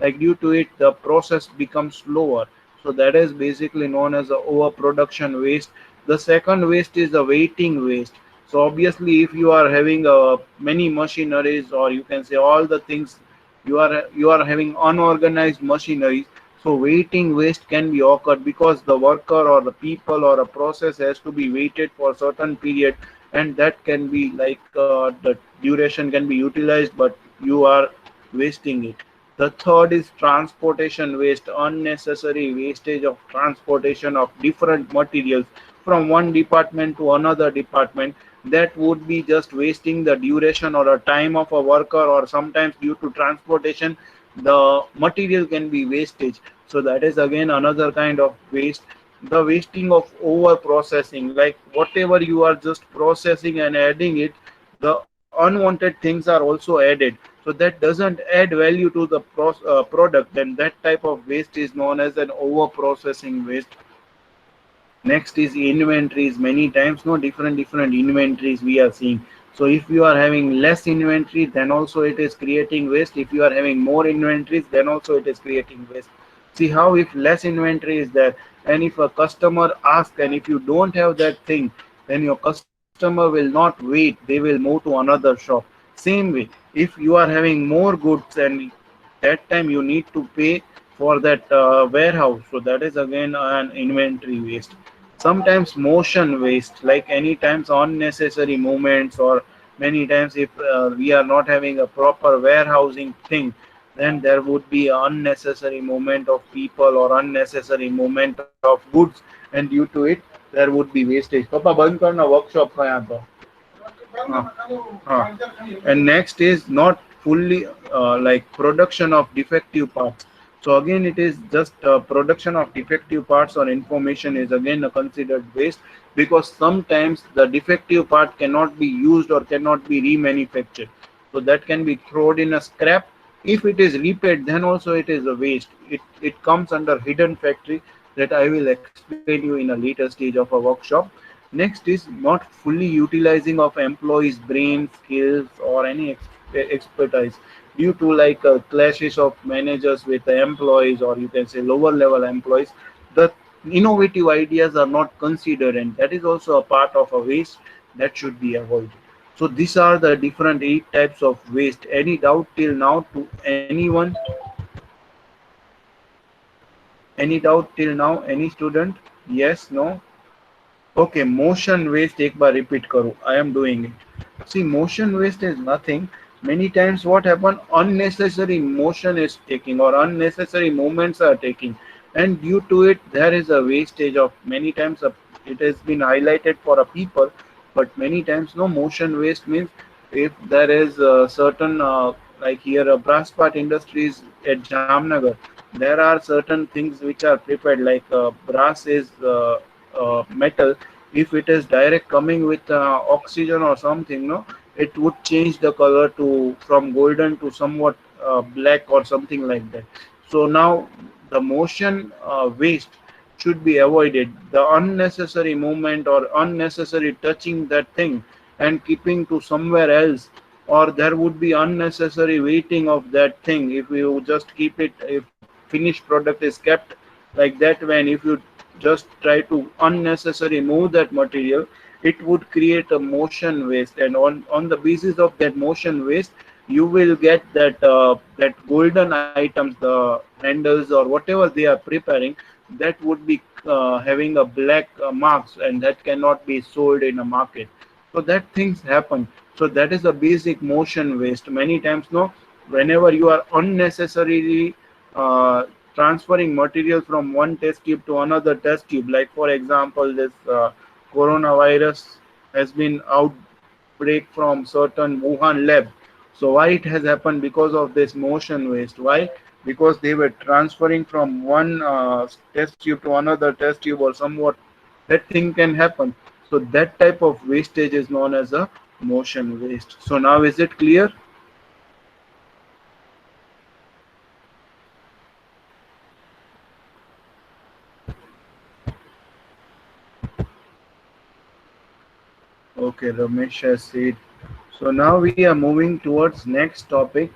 like due to it the process becomes slower. So that is basically known as the overproduction waste. The second waste is the waiting waste. So obviously if you are having many machineries, or you can say all the things, you are having unorganized machineries. So waiting waste can be occurred because the worker or the people or a process has to be waited for a certain period, and that can be like the duration can be utilized, but you are wasting it. The third is transportation waste, unnecessary wastage of transportation of different materials from one department to another department. That would be just wasting the duration or a time of a worker, or sometimes due to transportation the material can be wastage. So that is again another kind of waste. The wasting of over processing, like whatever you are just processing and adding it, the unwanted things are also added, so that doesn't add value to the product, then that type of waste is known as an over processing waste. Next is inventories. Many times no different inventories we are seeing. So if you are having less inventory, then also it is creating waste. If you are having more inventories, then also it is creating waste. See how if less inventory is there, and if a customer asks and if you don't have that thing, then your customer will not wait, they will move to another shop. Same way, if you are having more goods and that time you need to pay for that warehouse, so that is again an inventory waste. Sometimes motion waste, like any times unnecessary movements, or many times if we are not having a proper warehousing thing, then there would be unnecessary movement of people or unnecessary movement of goods, and due to it there would be wastage. Papa बंद करना workshop का यहाँ तो. हाँ. And next is not fully like production of defective parts. So again it is just production of defective parts or information is again considered waste, because sometimes the defective part cannot be used or cannot be remanufactured, so that can be thrown in a scrap. If it is repaired, then also it is a waste. It comes under hidden factory that I will explain you in a later stage of a workshop. Next is not fully utilizing of employees' brain skills or any expertise due to like clashes of managers with the employees, or you can say lower level employees. The innovative ideas are not considered, and that is also a part of a waste that should be avoided. So these are the different 8 types of waste. Any doubt till now to anyone? Any doubt till now? Any student? Yes, no? Okay, motion waste एक बार repeat करो. I am doing it. See, motion waste is nothing. Many times what happen, unnecessary motion is taking or unnecessary movements are taking, and due to it there is a wastage of many times. It has been highlighted for a people, but many times no motion waste means if there is a certain like here a brass part industries at Jamnagar, there are certain things which are prepared like brass is metal. If it is direct coming with oxygen or something, no, it would change the color to from golden to somewhat black or something like that. So now the motion waste should be avoided. The unnecessary movement or unnecessary touching that thing and keeping to somewhere else, or there would be unnecessary waiting of that thing if you just keep it. If finished product is kept like that, when if you just try to unnecessarily move that material, it would create a motion waste, and on the basis of that motion waste you will get that golden items, the handles or whatever they are preparing, that would be having a black marks, and that cannot be sold in a market. So that things happen. So that is a basic motion waste. Many times no, whenever you are unnecessarily uh, transferring material from one test tube to another test tube, like for example this coronavirus has been outbreak from certain Wuhan lab. So why it has happened? Because of this motion waste. Why? Because they were transferring from one test tube to another test tube or somewhat, that thing can happen. So that type of wastage is known as a motion waste. So now is it clear? Okay, Ramesh has said. So now we are moving towards next topic.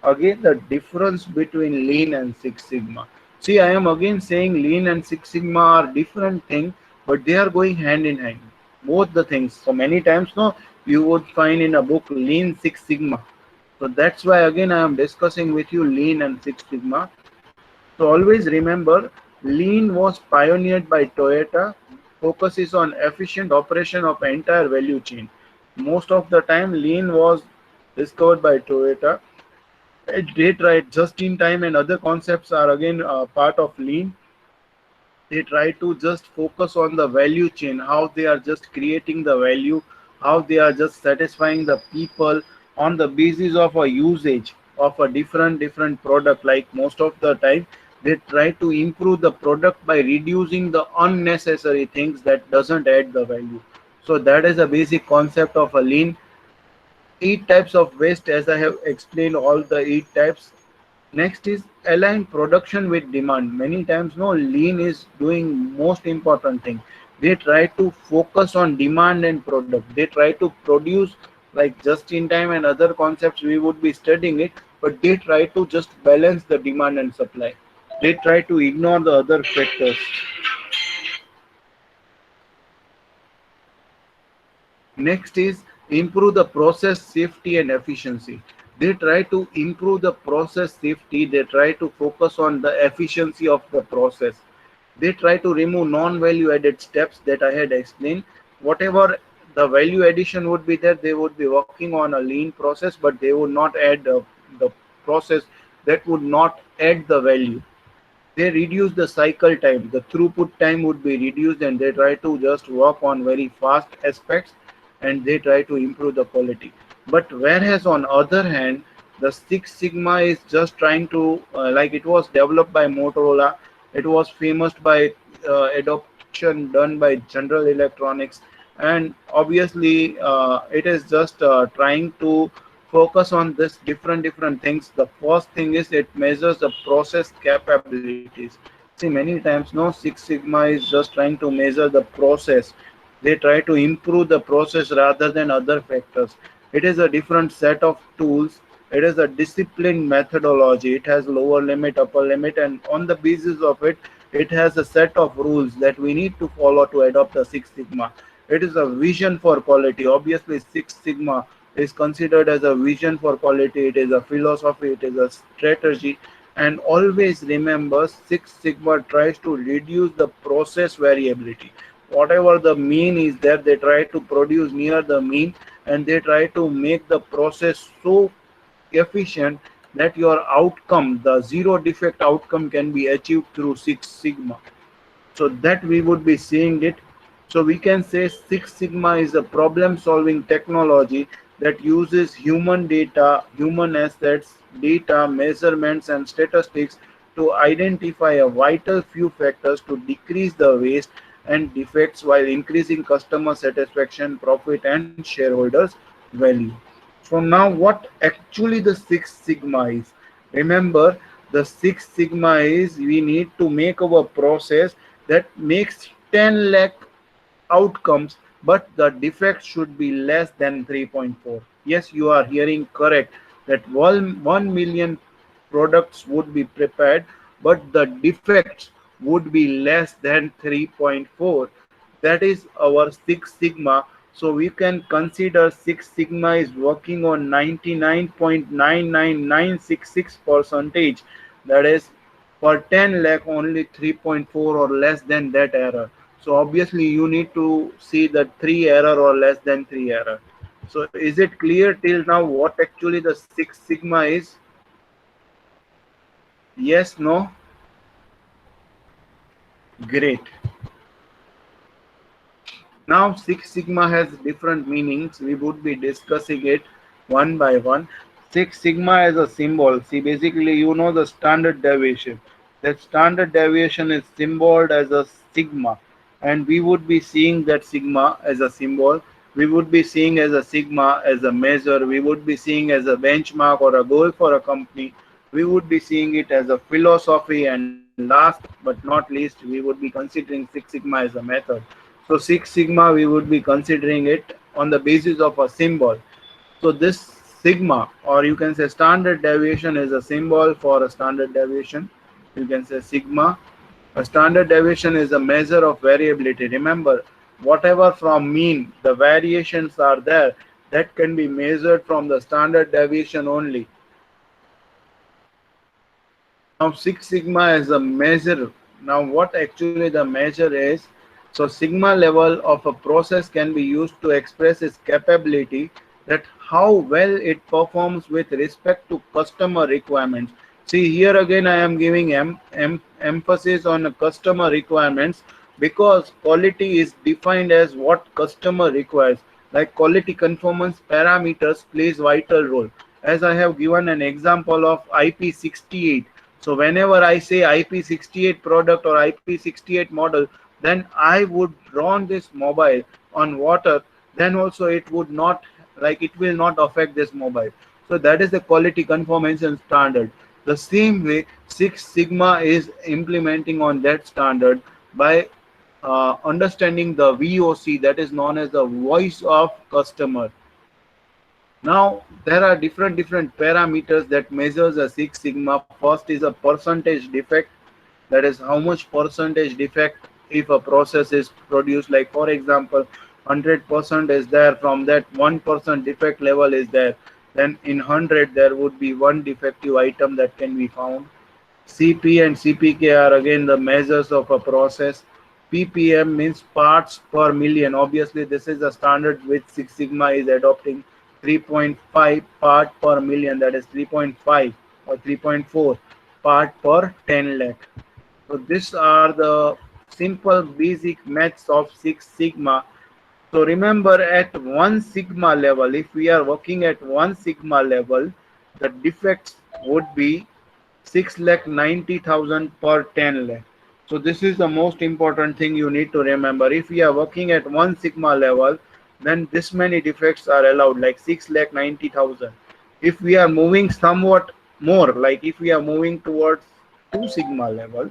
Again, the difference between Lean and Six Sigma. See, I am again saying Lean and Six Sigma are different things, but they are going hand in hand. Both the things. So many times, no, you would find in a book Lean Six Sigma. So that's why again I am discussing with you Lean and Six Sigma. So always remember, Lean was pioneered by Toyota, focuses on efficient operation of entire value chain. Most of the time, Lean was discovered by Toyota. They tried just in time, and other concepts are again part of Lean. They try to just focus on the value chain, how they are just creating the value, how they are just satisfying the people on the basis of a usage of a different product. Like most of the time they try to improve the product by reducing the unnecessary things that doesn't add the value. So that is a basic concept of a lean. 8 types of waste, as I have explained all the 8 types. Next is align production with demand. Many times, no, lean is doing most important thing. They try to focus on demand and product. They try to produce like just in time and other concepts we would be studying it, but they try to just balance the demand and supply. They try to ignore the other factors. Next is improve the process safety and efficiency. They try to improve the process safety. They try to focus on the efficiency of the process. They try to remove non-value added steps that I had explained. Whatever the value addition would be there, they would be working on a lean process, but they would not add the process that would not add the value. They reduce the cycle time, the throughput time would be reduced, and they try to just work on very fast aspects, and they try to improve the quality. But whereas on other hand, the Six Sigma is just trying to like it was developed by Motorola, it was famous by adoption done by General Electronics, and obviously it is just trying to focus on this different things. The first thing is it measures the process capabilities. See, many times no, Six Sigma is just trying to measure the process. They try to improve the process rather than other factors. It is a different set of tools. It is a disciplined methodology. It has lower limit, upper limit, and on the basis of it, It has a set of rules that we need to follow to adopt the Six Sigma. It is a vision for quality. Obviously, Six Sigma is considered as a vision for quality. It is a philosophy, it is a strategy. And always remember, Six Sigma tries to reduce the process variability. Whatever the mean is there, they try to produce near the mean, and they try to make the process so efficient that your outcome, the zero defect outcome, can be achieved through Six Sigma. So that we would be seeing it. So we can say Six Sigma is a problem solving technology that uses human data, human assets, data, measurements and statistics to identify a vital few factors to decrease the waste and defects while increasing customer satisfaction, profit and shareholders value. So now what actually the Six Sigma is? Remember, the Six Sigma is we need to make our process that makes 10 lakh outcomes, but the defect should be less than 3.4. Yes, you are hearing correct that 1 million products would be prepared, but the defects would be less than 3.4. That is our Six Sigma. So we can consider Six Sigma is working on 99.99966 percentage. That is, per 10 lakh only 3.4 or less than that error. So obviously you need to see the 3 error or less than 3 error. So is it clear till now what actually the Six Sigma is? Yes, no? Great. Now Six Sigma has different meanings. We would be discussing it one by one. Six Sigma as a symbol. See, basically you know the standard deviation. That standard deviation is symbolized as a sigma, and we would be seeing that sigma as a symbol. We would be seeing as a sigma as a measure. We would be seeing as a benchmark or a goal for a company. We would be seeing it as a philosophy, and last but not least, we would be considering Six Sigma as a method. So Six Sigma, we would be considering it on the basis of a symbol. So this sigma, or you can say standard deviation, is a symbol for a standard deviation. You can say sigma. A standard deviation is a measure of variability. Remember, whatever from mean, the variations are there, that can be measured from the standard deviation only. Now Six Sigma is a measure. Now what actually the measure is? So sigma level of a process can be used to express its capability, that how well it performs with respect to customer requirements. See, here again I am giving emphasis on the customer requirements, because quality is defined as what customer requires. Like quality conformance parameters plays vital role. As I have given an example of IP68. So whenever I say IP68 product or IP68 model, then I would run this mobile on water, then also it would not, like, it will not affect this mobile. So that is the quality conformation standard. The same way Six Sigma is implementing on that standard by understanding the VOC, that is known as the voice of customer. Now there are different parameters that measures a Six Sigma. First is a percentage defect, that is how much percentage defect if a process is produced. Like for example, 100% is there, from that 1% defect level is there, then in 100 there would be one defective item that can be found. CP and CPK are again the measures of a process. PPM means parts per million. Obviously, this is a standard which Six Sigma is adopting. 3.5 part per million, that is 3.5 or 3.4 part per 10 lakh. So these are the simple basic maths of Six Sigma. So remember, at 1 sigma level, if we are working at 1 sigma level, the defects would be 6,90,000 per 10 lakh. So this is the most important thing you need to remember. If we are working at 1 sigma level, then this many defects are allowed, like 6,90,000. If we are moving somewhat more, like if we are moving towards 2 sigma level,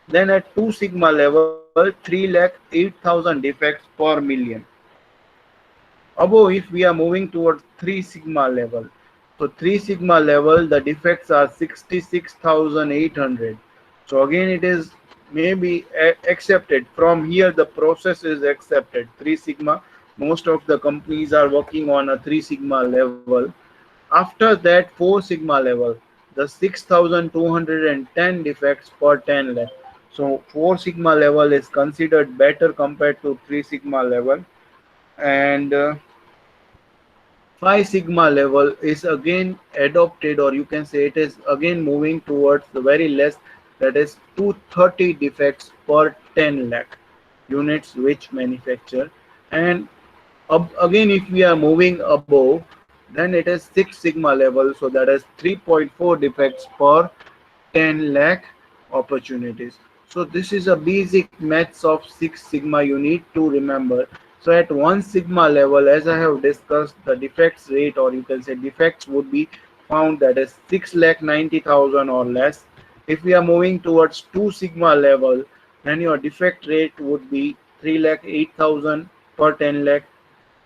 then at 2 sigma level, 3,08,000 defects per million. Above, if we are moving towards 3 sigma level, so 3 sigma level, the defects are 66,800. So again, it is maybe accepted. From here the process is accepted 3 sigma. Most of the companies are working on a 3 sigma level. After that 4 sigma level, the 6210 defects per 10 lakh. So 4 sigma level is considered better compared to 3 sigma level. And 5 sigma level is again adopted, or you can say it is again moving towards the very less, that is 230 defects per 10 lakh units which manufacture. And again, if we are moving above, then it is 6 sigma level, so that is 3.4 defects per 10 lakh opportunities. So this is a basic maths of 6 sigma you need to remember. So at 1 sigma level, as I have discussed, the defects rate, or you can say defects, would be found, that is 6,90,000 or less. If we are moving towards 2 sigma level, then your defect rate would be 3,08,000 per 10 lakh.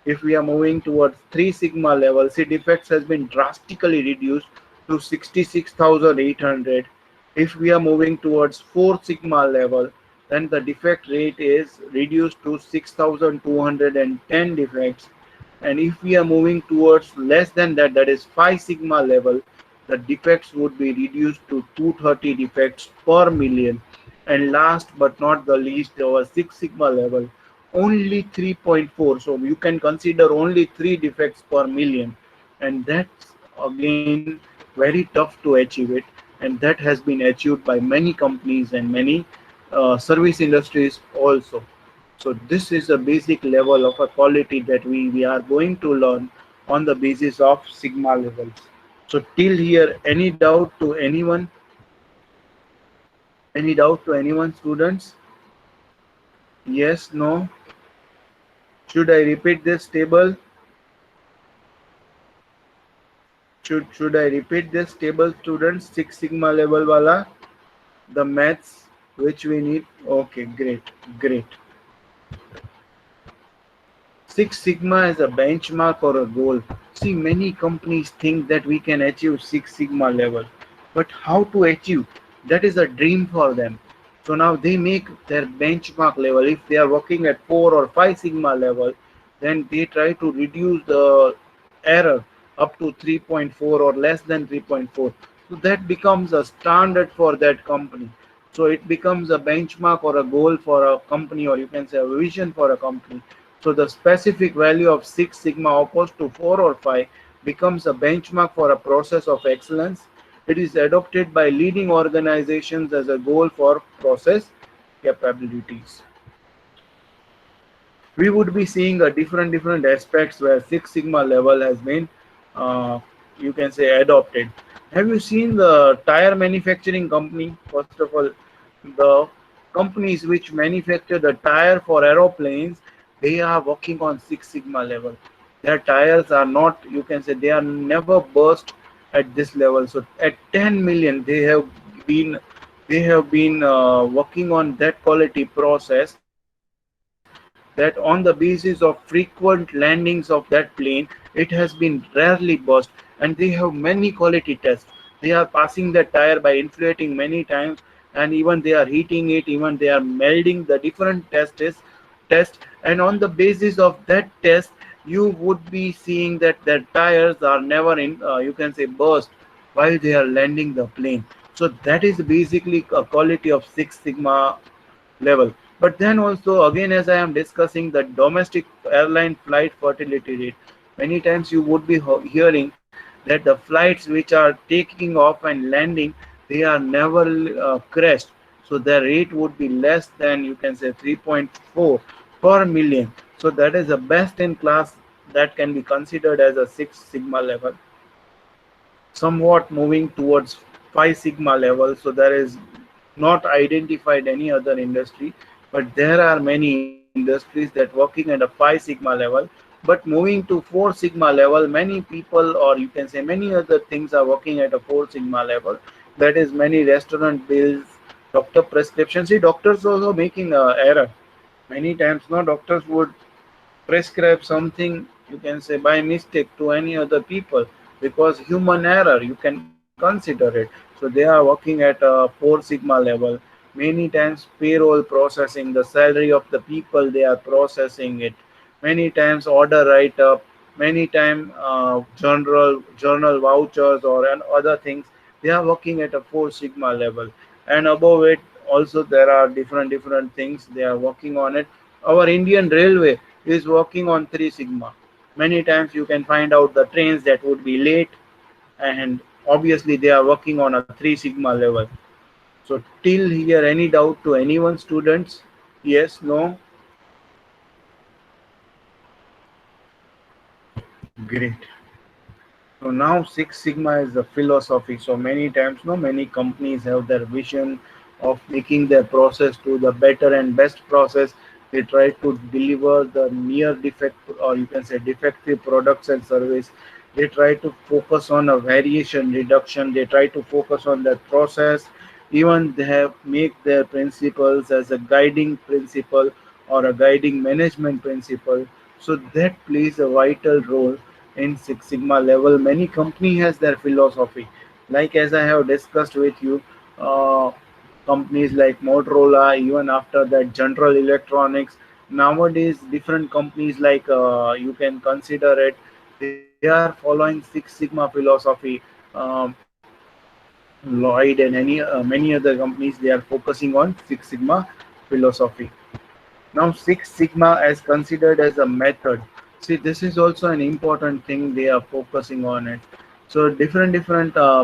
If we are moving towards 3 sigma level, see, defects has been drastically reduced to 66,800. If we are moving towards 4 sigma level, then the defect rate is reduced to 6,210 defects. And if we are moving towards less than that, that is 5 sigma level, the defects would be reduced to 230 defects per million. And last but not the least, our 6 sigma level, only 3.4. So you can consider only 3 defects per million, and that's again very tough to achieve it. And that has been achieved by many companies and many service industries also. So this is a basic level of a quality that we are going to learn on the basis of sigma levels. So till here, any doubt to anyone? Any doubt to anyone, students? Yes, no? Should I repeat this table? Should I repeat this table, students? 6 sigma level wala, the maths which we need. Okay, great, great. 6 sigma is a benchmark or a goal. See, many companies think that we can achieve 6 sigma level, but how to achieve? That is a dream for them. So now they make their benchmark level. If they are working at 4 or 5 sigma level, then they try to reduce the error up to 3.4 or less than 3.4. So that becomes a standard for that company. So it becomes a benchmark or a goal for a company, or you can say a vision for a company. So the specific value of 6 sigma opposed to 4 or 5 becomes a benchmark for a process of excellence. It is adopted by leading organizations as a goal for process capabilities. We would be seeing a different aspects where 6 sigma level has been uh, you can say adopted. Have you seen the tire manufacturing company? First of all, the companies which manufacture the tire for aeroplanes, they are working on 6 sigma level. Their tires are not, you can say, they are never burst at this level. So at 10 million been they have been working on that quality process, that on the basis of frequent landings of that plane, it has been rarely burst. And they have many quality tests. They are passing that tire by inflating many times, and even they are heating it, even they are melding the different test. And on the basis of that test, you would be seeing that their tires are never in you can say burst while they are landing the plane. So that is basically a quality of 6 sigma level. But then also, again, as I am discussing the domestic airline flight fatality rate, many times you would be hearing that the flights which are taking off and landing, they are never crashed. So the rate would be less than, you can say, 3.4 per million. So that is the best in class, that can be considered as a 6 sigma level. Somewhat moving towards 5 sigma level. So there is not identified any other industry, but there are many industries that working at a 5 sigma level. But moving to 4 sigma level, many people, or you can say many other things, are working at a 4 sigma level. That is many restaurant bills, doctor prescriptions. See, doctors also making a error. Many times, no, doctors would prescribe something, you can say, by mistake to any other people, because human error, you can consider it. So they are working at a 4 sigma level. Many times payroll processing, the salary of the people, they are processing it. Many times order write up, many time journal vouchers or and other things. They are working at a Four Sigma level, and above it also there are different things they are working on it. Our Indian Railway is working on Three Sigma. Many times you can find out the trains that would be late, and obviously they are working on a Three Sigma level. So till here, any doubt to anyone, students? Yes, no? Great. So now Six Sigma is the philosophy. So many times, no, many companies have their vision of making their process to the better and best process. They try to deliver the near defect, or you can say defective products and service. They try to focus on a variation reduction. They try to focus on their process. Even they have make their principles as a guiding principle or a guiding management principle. So that plays a vital role in Six Sigma level. Many company has their philosophy. Like as I have discussed with you, uh, companies like Motorola, even after that General Electronics, nowadays different companies like you can consider it, they are following Six Sigma philosophy. Um, Lloyd and many other companies, they are focusing on Six Sigma philosophy. Now, Six Sigma is considered as a method. See, this is also an important thing they are focusing on it. So, different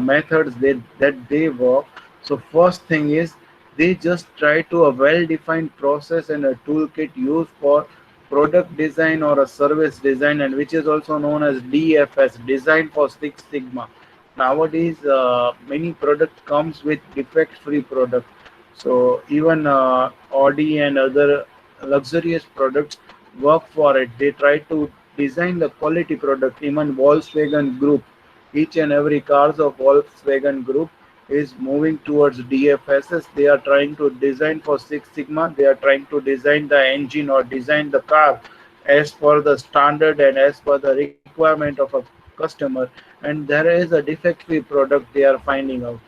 methods that they work. So, first thing is they just try to a well-defined process and a toolkit used for product design or a service design, and which is also known as DFS, Design for Six Sigma. Nowadays, many product comes with defect-free product. So even Audi and other luxurious products work for it. They try to design the quality product. Even Volkswagen Group, each and every cars of Volkswagen Group is moving towards DFSS. They are trying to design for Six Sigma. They are trying to design the engine or design the car as per the standard and as per the requirement of a customer. And there is a defect-free product they are finding out.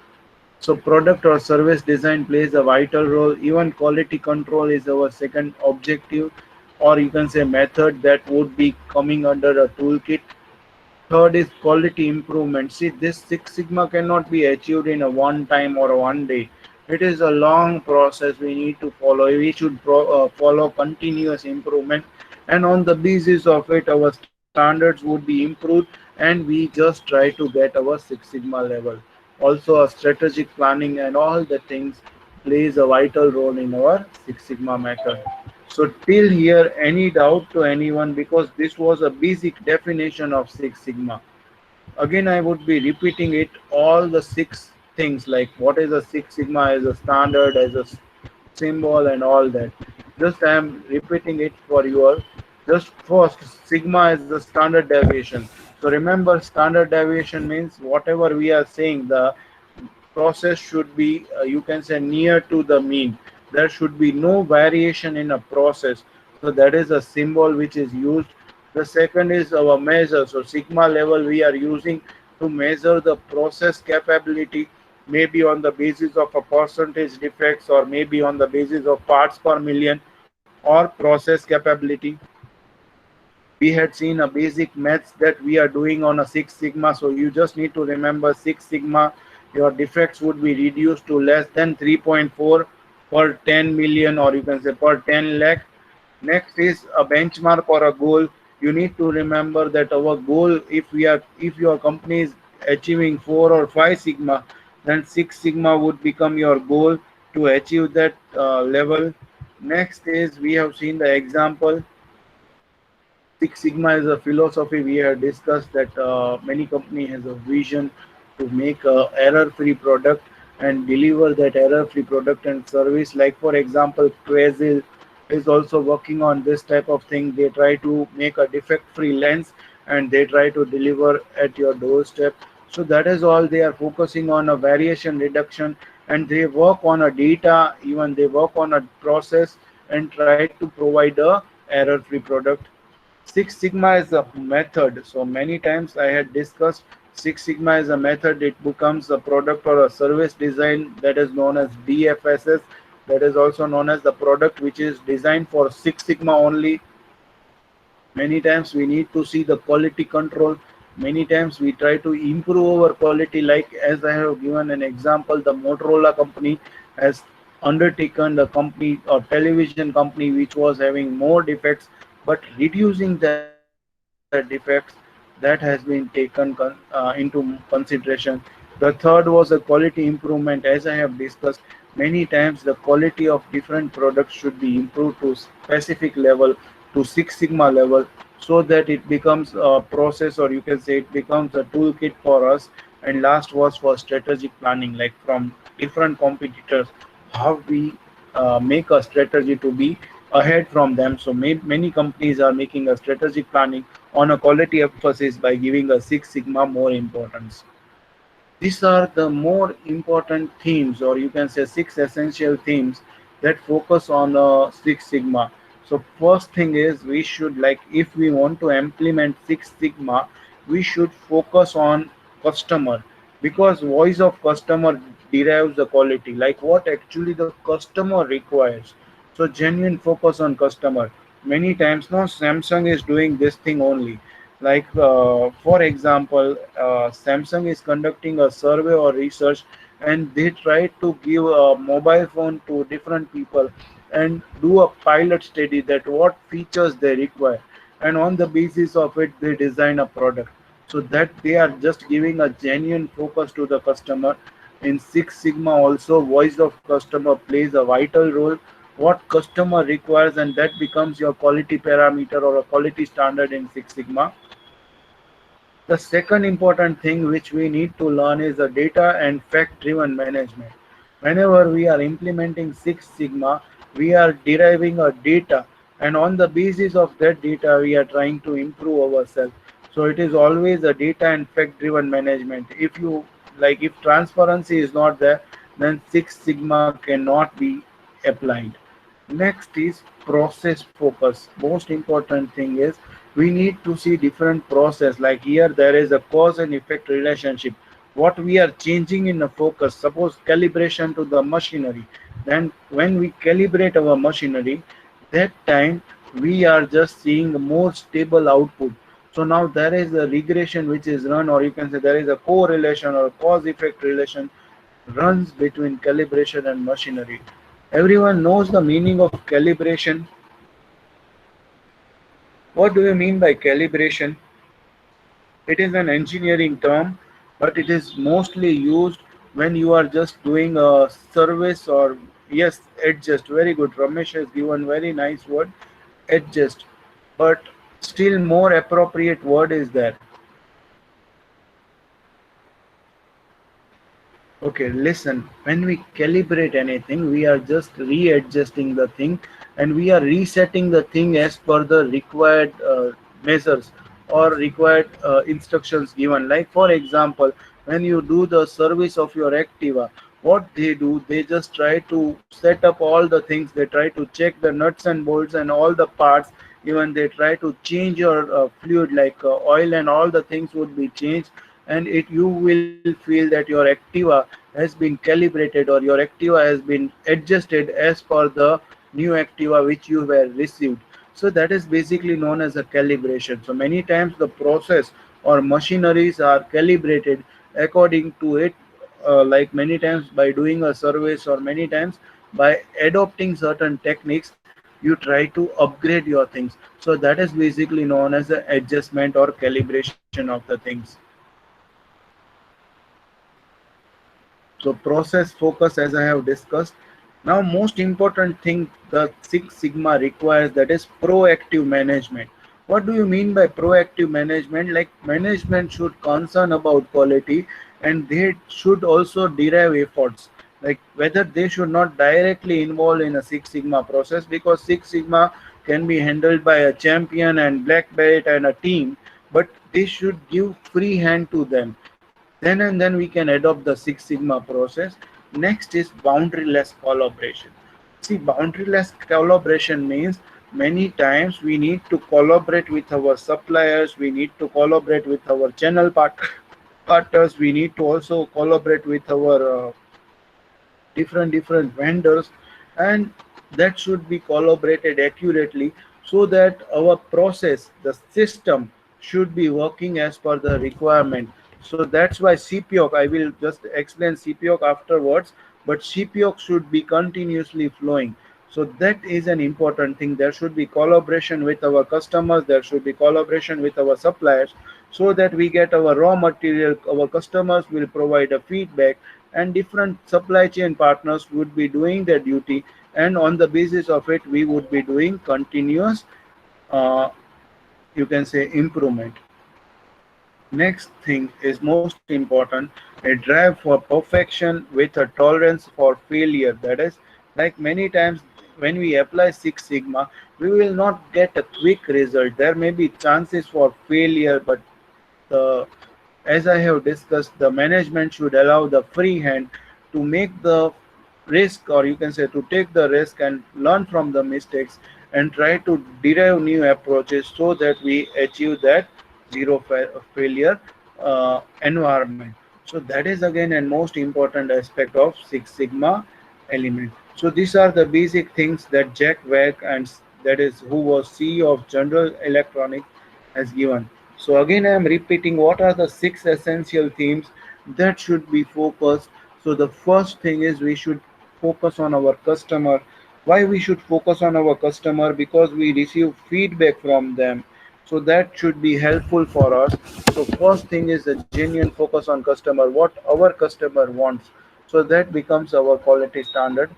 So product or service design plays a vital role. Even quality control is our second objective, or you can say method that would be coming under a toolkit. Third is quality improvement. See, this Six Sigma cannot be achieved in a one time or a one day. It is a long process we need to follow. We should follow continuous improvement, and on the basis of it, our standards would be improved, and we just try to get our Six Sigma level. Also, a strategic planning and all the things plays a vital role in our Six Sigma method. So till here, any doubt to anyone, because this was a basic definition of Six Sigma. Again, I would be repeating it all the six things like what is a Six Sigma as a standard, as a symbol, and all that. Just I am repeating it for you all. Just first, Sigma is the standard deviation. So remember, standard deviation means whatever we are saying, the process should be, you can say, near to the mean. There should be no variation in a process. So that is a symbol which is used. The second is our measure. So sigma level we are using to measure the process capability, maybe on the basis of a percentage defects or maybe on the basis of parts per million or process capability. We had seen a basic maths that we are doing on a Six Sigma. So you just need to remember Six Sigma, your defects would be reduced to less than 3.4 per 10 million, or you can say per 10 lakh. Next is a benchmark or a goal. You need to remember that our goal, if your company is achieving 4 or 5 sigma, then 6 sigma would become your goal to achieve that level. Next is we have seen the example. Six Sigma is a philosophy we have discussed that many company has a vision to make a error-free product and deliver that error-free product and service. Like for example, Quazil is also working on this type of thing. They try to make a defect-free lens and they try to deliver at your doorstep. So that is all they are focusing on a variation reduction, and they work on a data, even they work on a process and try to provide a error-free product. Six Sigma is a method. So many times I had discussed Six Sigma is a method. It becomes a product or a service design that is known as DFSS, that is also known as the product which is designed for Six Sigma only. Many times we need to see the quality control. Many times we try to improve our quality, like as I have given an example, the Motorola company has undertaken the company or television company which was having more defects, but reducing the defects, that has been taken into consideration. The third was a quality improvement. As I have discussed, many times the quality of different products should be improved to specific level, to Six Sigma level, so that it becomes a process, or you can say it becomes a toolkit for us. And last was for strategic planning, like from different competitors, how we make a strategy to be ahead from them. So many companies are making a strategic planning on a quality emphasis by giving a Six Sigma more importance. These are the more important themes, or you can say six essential themes that focus on Six Sigma. So first thing is, we should, like, if we want to implement Six Sigma, we should focus on customer, because voice of customer derives the quality, like what actually the customer requires. So genuine focus on customer. Many times now Samsung is doing this thing only, like for example, Samsung is conducting a survey or research, and they try to give a mobile phone to different people and do a pilot study that what features they require, and on the basis of it they design a product. So that they are just giving a genuine focus to the customer. In Six Sigma also, voice of customer plays a vital role, what customer requires, and that becomes your quality parameter or a quality standard in Six Sigma. The second important thing which we need to learn is the data and fact driven management. Whenever we are implementing Six Sigma, we are deriving a data, and on the basis of that data, we are trying to improve ourselves. So it is always a data and fact driven management. If you, like, if transparency is not there, then Six Sigma cannot be applied. Next is process focus. Most important thing is we need to see different process. Like here, there is a cause and effect relationship. What we are changing in the focus, suppose calibration to the machinery. Then when we calibrate our machinery, that time we are just seeing a more stable output. So now there is a regression which is run, or you can say there is a correlation or cause effect relation runs between calibration and machinery. Everyone knows the meaning of calibration. What do you mean by calibration? It is an engineering term, but it is mostly used when you are just doing a service, or yes, adjust. Very good. Ramesh has given very nice word, adjust. But still more appropriate word is there. Okay, listen, when we calibrate anything, we are just readjusting the thing, and we are resetting the thing as per the required measures or required instructions given. Like, for example, when you do the service of your Activa, what they do, they just try to set up all the things, they try to check the nuts and bolts and all the parts, even they try to change your fluid, like oil and all the things would be changed, and it you will feel that your Activa has been calibrated, or your Activa has been adjusted as per the new Activa which you were received. So that is basically known as a calibration. So many times the process or machineries are calibrated according to it, like many times by doing a service, or many times by adopting certain techniques, you try to upgrade your things. So that is basically known as the adjustment or calibration of the things. So process focus, as I have discussed. Now, most important thing the Six Sigma requires, that is proactive management. What do you mean by proactive management? Like, management should concern about quality, and they should also derive efforts. Like, whether they should not directly involve in a Six Sigma process, because Six Sigma can be handled by a champion and black belt and a team, but they should give free hand to them. Then and then we can adopt the Six Sigma process. Next is boundaryless collaboration. See, boundaryless collaboration means many times we need to collaborate with our suppliers, we need to collaborate with our partners, we need to also collaborate with our different vendors, and that should be collaborated accurately so that our process, the system, should be working as per the requirement. So that's why CPOC, I will just explain CPOC afterwards, but CPOC should be continuously flowing. So that is an important thing. There should be collaboration with our customers, there should be collaboration with our suppliers, so that we get our raw material, our customers will provide a feedback, and different supply chain partners would be doing their duty, and on the basis of it we would be doing continuous, uh, you can say, improvement. Next thing is most important, a drive for perfection with a tolerance for failure. That is, like many times when we apply Six Sigma, we will not get a quick result. There may be chances for failure, but the, as I have discussed, the management should allow the free hand to make the risk, or you can say to take the risk and learn from the mistakes and try to derive new approaches so that we achieve that failure environment. So that is again a most important aspect of Six Sigma element. So these are the basic things that Jack Wag, and that is who was CEO of General Electronics, has given. So again, I am repeating what are the six essential themes that should be focused. So the first thing is we should focus on our customer. Why we should focus on our customer? Because we receive feedback from them. So that should be helpful for us. So first thing is a genuine focus on customer, what our customer wants. So that becomes our quality standard.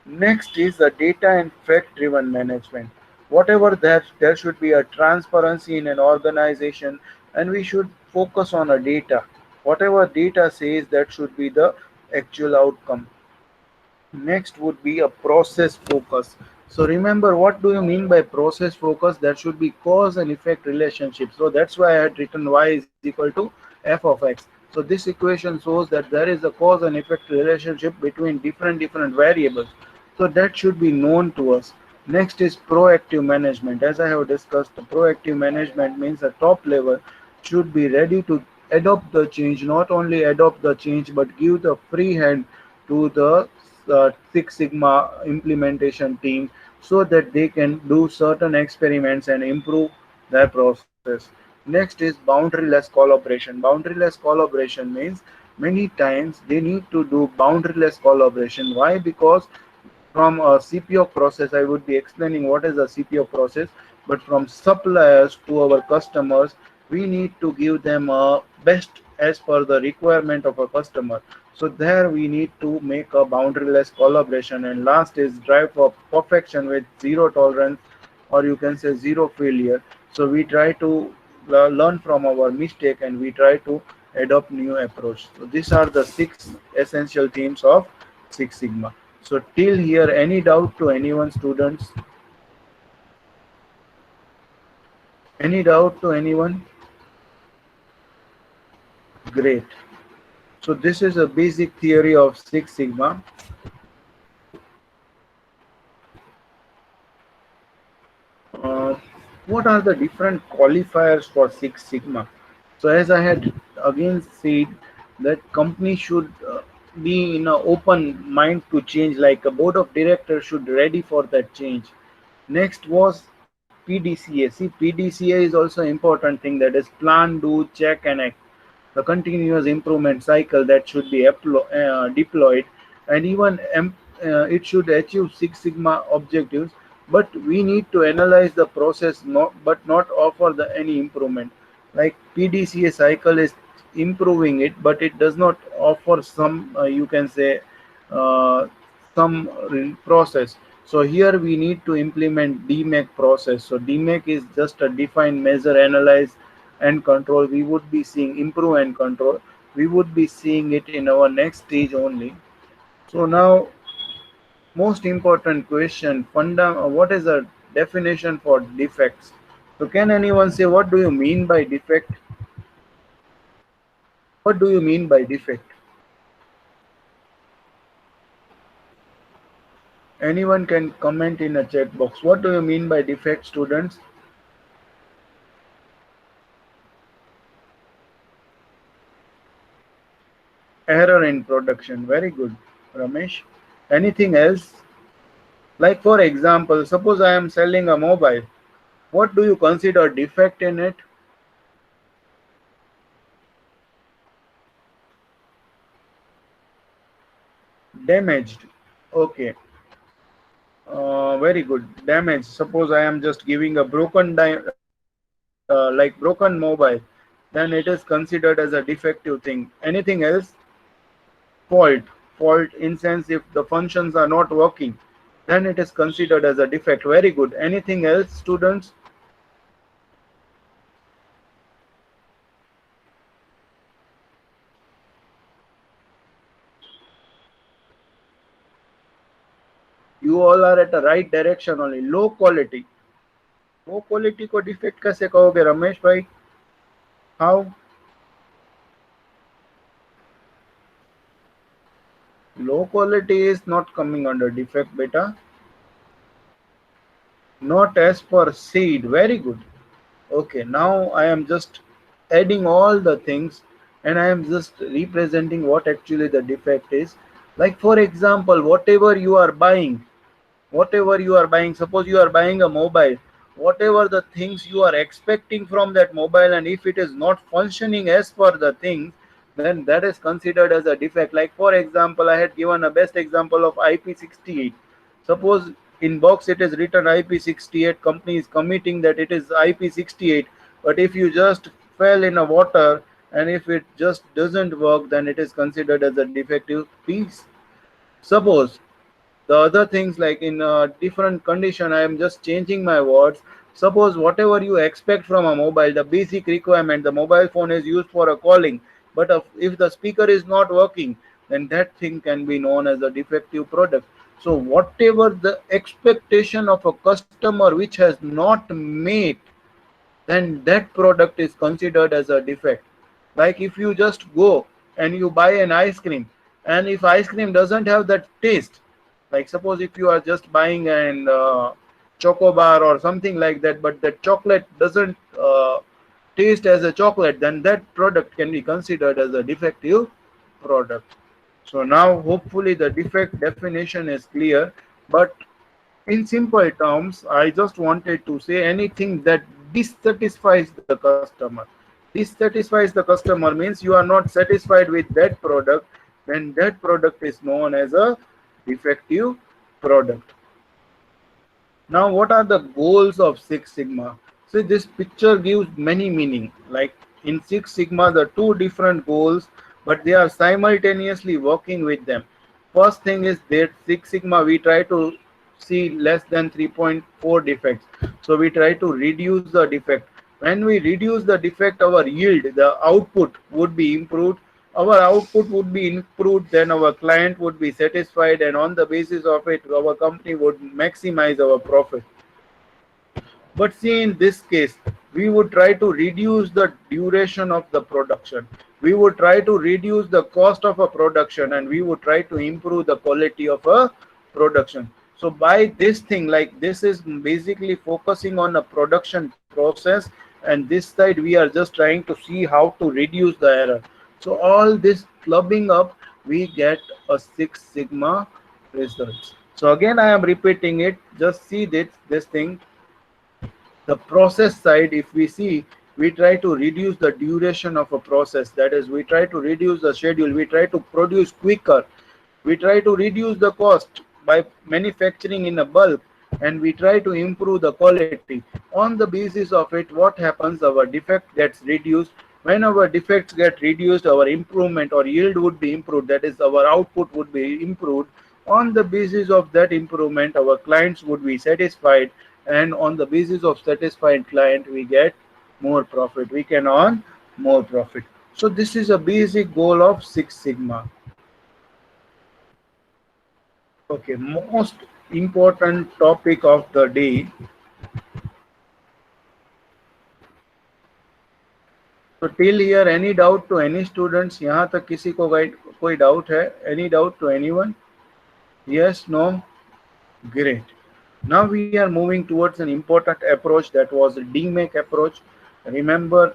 Next is the data and fact driven management. Whatever that, there should be a transparency in an organization, and we should focus on a data. Whatever data says, that should be the actual outcome. Next would be a process focus. So remember, what do you mean by process focus? There should be cause and effect relationship. So that's why I had written y is equal to f of x. So this equation shows that there is a cause and effect relationship between different variables. So that should be known to us. Next is proactive management. As I have discussed, proactive management means the top level should be ready to adopt the change, not only adopt the change, but give the free hand to the Six Sigma implementation team so that they can do certain experiments and improve their process. Next is boundaryless collaboration. Boundaryless collaboration means many times they need to do boundaryless collaboration. Why? Because from a CPO process, I would be explaining what is a CPO process, but from suppliers to our customers, we need to give them a best as per the requirement of a customer. So there we need to make a boundaryless collaboration. And last is drive for perfection with zero tolerance, or you can say zero failure. So we try to learn from our mistake and we try to adopt new approach. So these are the six essential themes of Six Sigma. So till here, any doubt to anyone, students? Any doubt to anyone? Great. So this is a basic theory of Six Sigma. Uh, what are the different qualifiers for Six Sigma? So as I had again said, that company should be in an open mind to change, like a board of directors should ready for that change. Next was PDCA. See, PDCA is also important thing, that is plan, do, check and act. The continuous improvement cycle that should be deployed, and even it should achieve Six Sigma objectives, but we need to analyze the process, but not offer the any improvement. Like PDCA cycle is improving it, but it does not offer some, you can say, uh, some process. So here we need to implement DMAC process. So DMAC is just a define, measure, analyze and control. We would be seeing improve and control. We would be seeing it in our next stage only. So now, most important question, what is the definition for defects? So can anyone say what do you mean by defect? What do you mean by defect? Anyone can comment in a chat box. What do you mean by defect, students? Error in production. Very good, Ramesh. Anything else? Like for example, suppose I am selling a mobile. What do you consider defect in it? Damaged. Okay. Very good. Damage. Suppose I am just giving a like broken mobile, then it is considered as a defective thing. Anything else? Fault. Fault in sense if the functions are not working, then it is considered as a defect. Very good. Anything else, students? You all are at the right direction only. Low quality. Low quality को defect कैसे कहोगे रमेश भाई? How? Low quality is not coming under defect, beta. Not as per seed. Very good. Okay, now I am just adding all the things and I am just representing what actually the defect is. Like for example, whatever you are buying, suppose you are buying a mobile, whatever the things you are expecting from that mobile, and if it is not functioning as per the things, then that is considered as a defect. Like for example, I had given a best example of IP68. Suppose in box it is written IP68, company is committing that it is IP68, but if you just fell in a water and if it just doesn't work, then it is considered as a defective piece. Suppose the other things, like in a different condition, I am just changing my words. Suppose whatever you expect from a mobile, the basic requirement, the mobile phone is used for a calling, but if the speaker is not working, then that thing can be known as a defective product. So whatever the expectation of a customer which has not made, then that product is considered as a defect. Like if you just go and you buy an ice cream, and if ice cream doesn't have that taste, like suppose if you are just buying an choco bar or something like that, but the chocolate doesn't taste as a chocolate, then that product can be considered as a defective product. So now hopefully the defect definition is clear, but in simple terms, I just wanted to say anything that dissatisfies the customer. Dissatisfies the customer means you are not satisfied with that product, then that product is known as a defective product. Now, what are the goals of Six Sigma? See, this picture gives many meaning. Like in Six Sigma, the two different goals, but they are simultaneously working with them. First thing is that Six Sigma, we try to see less than 3.4 defects. So we try to reduce the defect. When we reduce the defect, our yield, the output would be improved. Our output would be improved, then our client would be satisfied, and on the basis of it, our company would maximize our profit. But see, in this case, we would try to reduce the duration of the production. We would try to reduce the cost of a production, and we would try to improve the quality of a production. So by this thing, like this is basically focusing on a production process, and this side we are just trying to see how to reduce the error. So all this clubbing up, we get a Six Sigma results. So again, I am repeating it. Just see this thing. The process side, if we see, we try to reduce the duration of a process. That is, we try to reduce the schedule. We try to produce quicker. We try to reduce the cost by manufacturing in a bulk, and we try to improve the quality. On the basis of it, what happens? Our defect gets reduced. When our defects get reduced, our improvement or yield would be improved. That is, our output would be improved. On the basis of that improvement, our clients would be satisfied, and on the basis of satisfied client, we get more profit. We can earn more profit. So this is a basic goal of Six Sigma. Okay, most important topic of the day. So till here, any doubt to any students? यहाँ तक किसी को कोई doubt है? Any doubt to anyone? Yes, no? Great. Now we are moving towards an important approach, that was a DMAIC approach. Remember,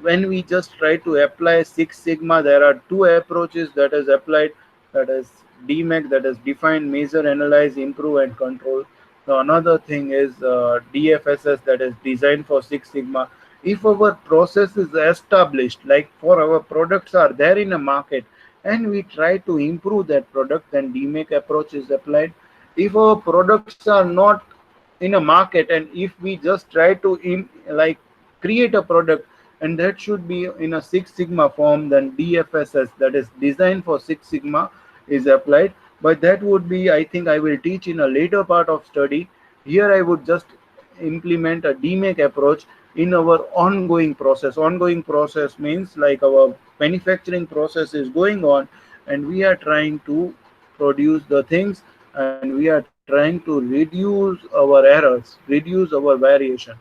when we just try to apply Six Sigma, there are two approaches that is applied. that is DMAC, that is define, measure, analyze, improve, and control. The another thing is DFSS, that is designed for Six Sigma. If our process is established, like for our products are there in a market, and we try to improve that product, then DMAC approach is applied. If our products are not in a market, and if we just try to like create a product and that should be in a Six Sigma form, then DFSS, that is designed for Six Sigma, is applied. But that would be, I think I will teach in a later part of study. Here I would just implement a DMAC approach in our ongoing process. Ongoing process means like our manufacturing process is going on, and we are trying to produce the things, and we are trying to reduce our errors, reduce our variation.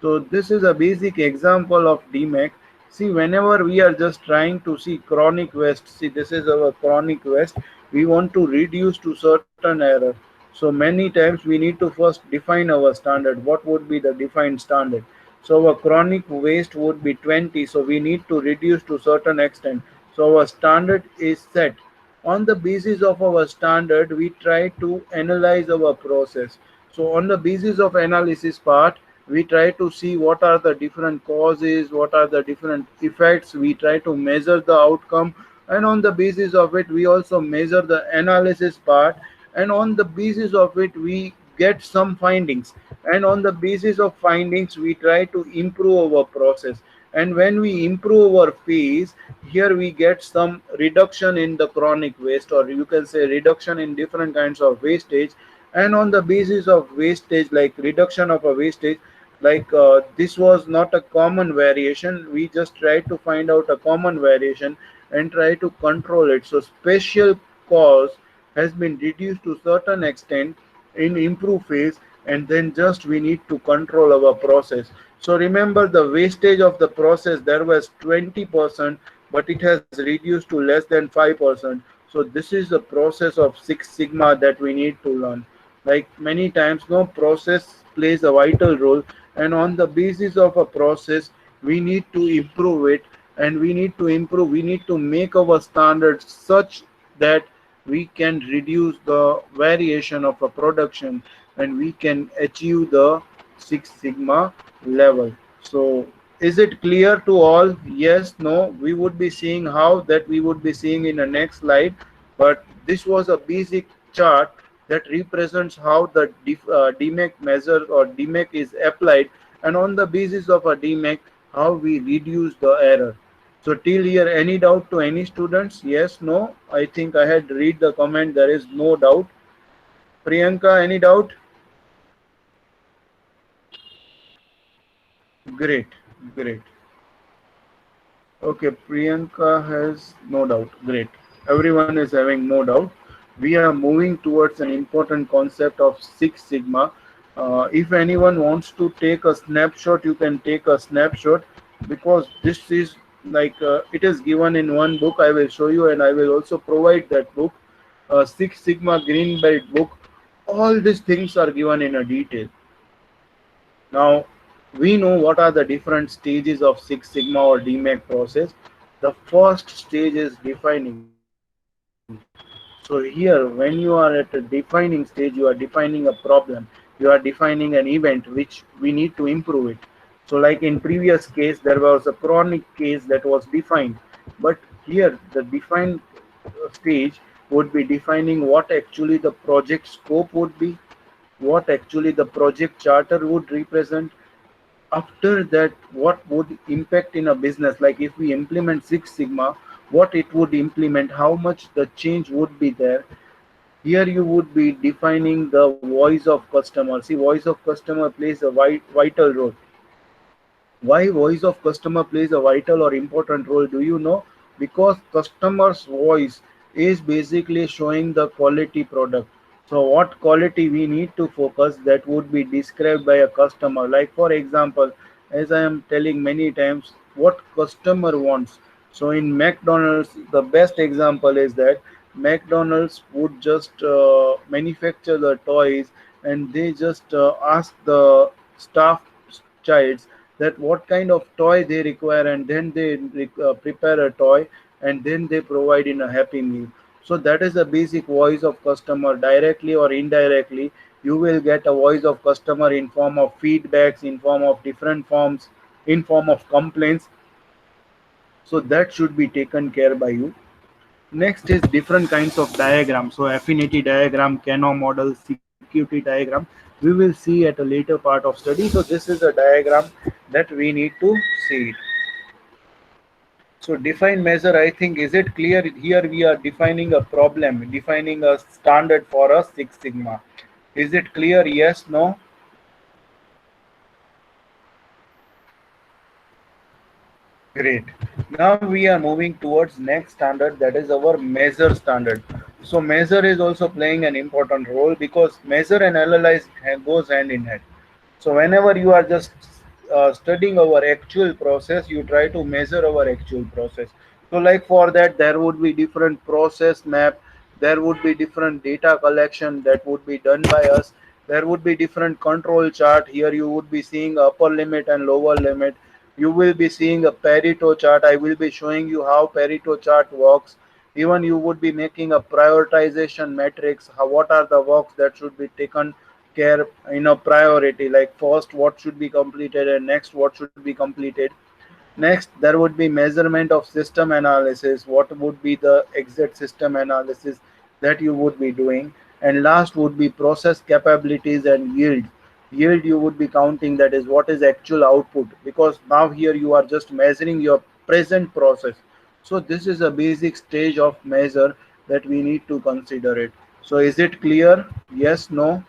So this is a basic example of DMAC. See, whenever we are just trying to see chronic waste, see this is our chronic waste, we want to reduce to certain error. So many times we need to first define our standard. What would be the defined standard? So our chronic waste would be 20, so we need to reduce to certain extent. So our standard is set. On the basis of our standard, we try to analyze our process. So on the basis of analysis part, we try to see what are the different causes, what are the different effects. We try to measure the outcome, and on the basis of it, we also measure the analysis part, and on the basis of it, we get some findings, and on the basis of findings, we try to improve our process. And when we improve our phase, here we get some reduction in the chronic waste, or you can say reduction in different kinds of wastage. And on the basis of wastage, like reduction of a wastage, like this was not a common variation, we just try to find out a common variation and try to control it. So special cause has been reduced to certain extent in improve phase, and then just we need to control our process. So remember, the wastage of the process, there was 20%, but it has reduced to less than 5%. So this is the process of Six Sigma that we need to learn. Like many times, no, process plays a vital role, and on the basis of a process, we need to improve it, and we need to improve, we need to make our standards such that we can reduce the variation of a production, and we can achieve the Six Sigma level. So is it clear to all? Yes, no, we would be seeing how that we would be seeing in the next slide. But this was a basic chart that represents how the DMAC measure or DMAC is applied, and on the basis of a DMAC, how we reduce the error. So till here, any doubt to any students? Yes, no? I think I had read the comment. There is no doubt. Priyanka, any doubt? Great, great. Okay, Priyanka has no doubt. Great. Everyone is having no doubt. We are moving towards an important concept of Six Sigma. If anyone wants to take a snapshot, you can take a snapshot, because this is like it is given in one book. I will show you, and I will also provide that book, Six Sigma Green Belt book. All these things are given in a detail. Now, we know what are the different stages of Six Sigma or DMAC process. The first stage is defining. So here, when you are at a defining stage, you are defining a problem, you are defining an event which we need to improve it. So like in previous case, there was a chronic case that was defined, but here the defined stage would be defining what actually the project scope would be, what actually the project charter would represent. After that, what would impact in a business, like if we implement Six Sigma, what it would implement, how much the change would be there. Here you would be defining the voice of customer. See, voice of customer plays a vital role. Why voice of customer plays a vital or important role, do you know? Because customer's voice is basically showing the quality product. So what quality we need to focus, that would be described by a customer. Like for example, as I am telling many times, what customer wants. So in McDonald's, the best example is that McDonald's would just manufacture the toys, and they just ask the staff childs that what kind of toy they require, and then they prepare a toy, and then they provide in a Happy Meal. So that is the basic voice of customer. Directly or indirectly, you will get a voice of customer in form of feedbacks, in form of different forms, in form of complaints. So that should be taken care by you. Next is different kinds of diagrams. So affinity diagram, Kano model, security diagram, we will see at a later part of study. So this is a diagram that we need to see it. So define measure, I think, is it clear? Here we are defining a problem, defining a standard for a Six Sigma. Is it clear? Yes, no? Great. Now we are moving towards next standard, that is our measure standard. So measure is also playing an important role because measure and analyze goes hand in hand. So whenever you are just studying our actual process, you try to measure our actual process. So like for that, there would be different process map, there would be different data collection that would be done by us. There would be different control chart. Here you would be seeing upper limit and lower limit. You will be seeing a Pareto chart. I will be showing you how Pareto chart works. Even you would be making a prioritization matrix. What are the works that should be taken care in a priority, like first what should be completed and next what should be completed. Next, there would be measurement of system analysis. What would be the exact system analysis that you would be doing? And last would be process capabilities and yield. Yield you would be counting, that is what is actual output, because now here you are just measuring your present process. So this is a basic stage of measure that we need to consider it. So is it clear? Yes, no?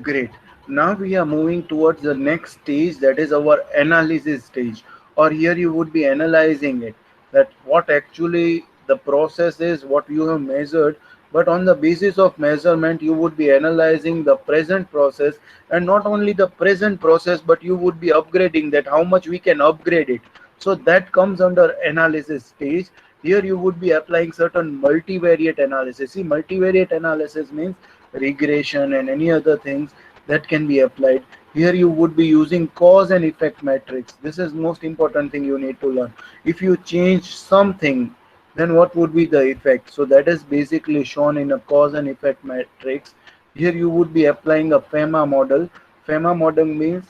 Great. Now we are moving towards the next stage, that is our analysis stage. Or here you would be analyzing it, that what actually the process is, what you have measured. But on the basis of measurement, you would be analyzing the present process, and not only the present process, but you would be upgrading that, how much we can upgrade it. So that comes under analysis stage. Here you would be applying certain multivariate analysis. See, multivariate analysis means regression and any other things that can be applied. Here you would be using cause and effect matrix. This is most important thing you need to learn. If you change something, then what would be the effect? So that is basically shown in a cause and effect matrix. Here you would be applying a FEMA model. FEMA model means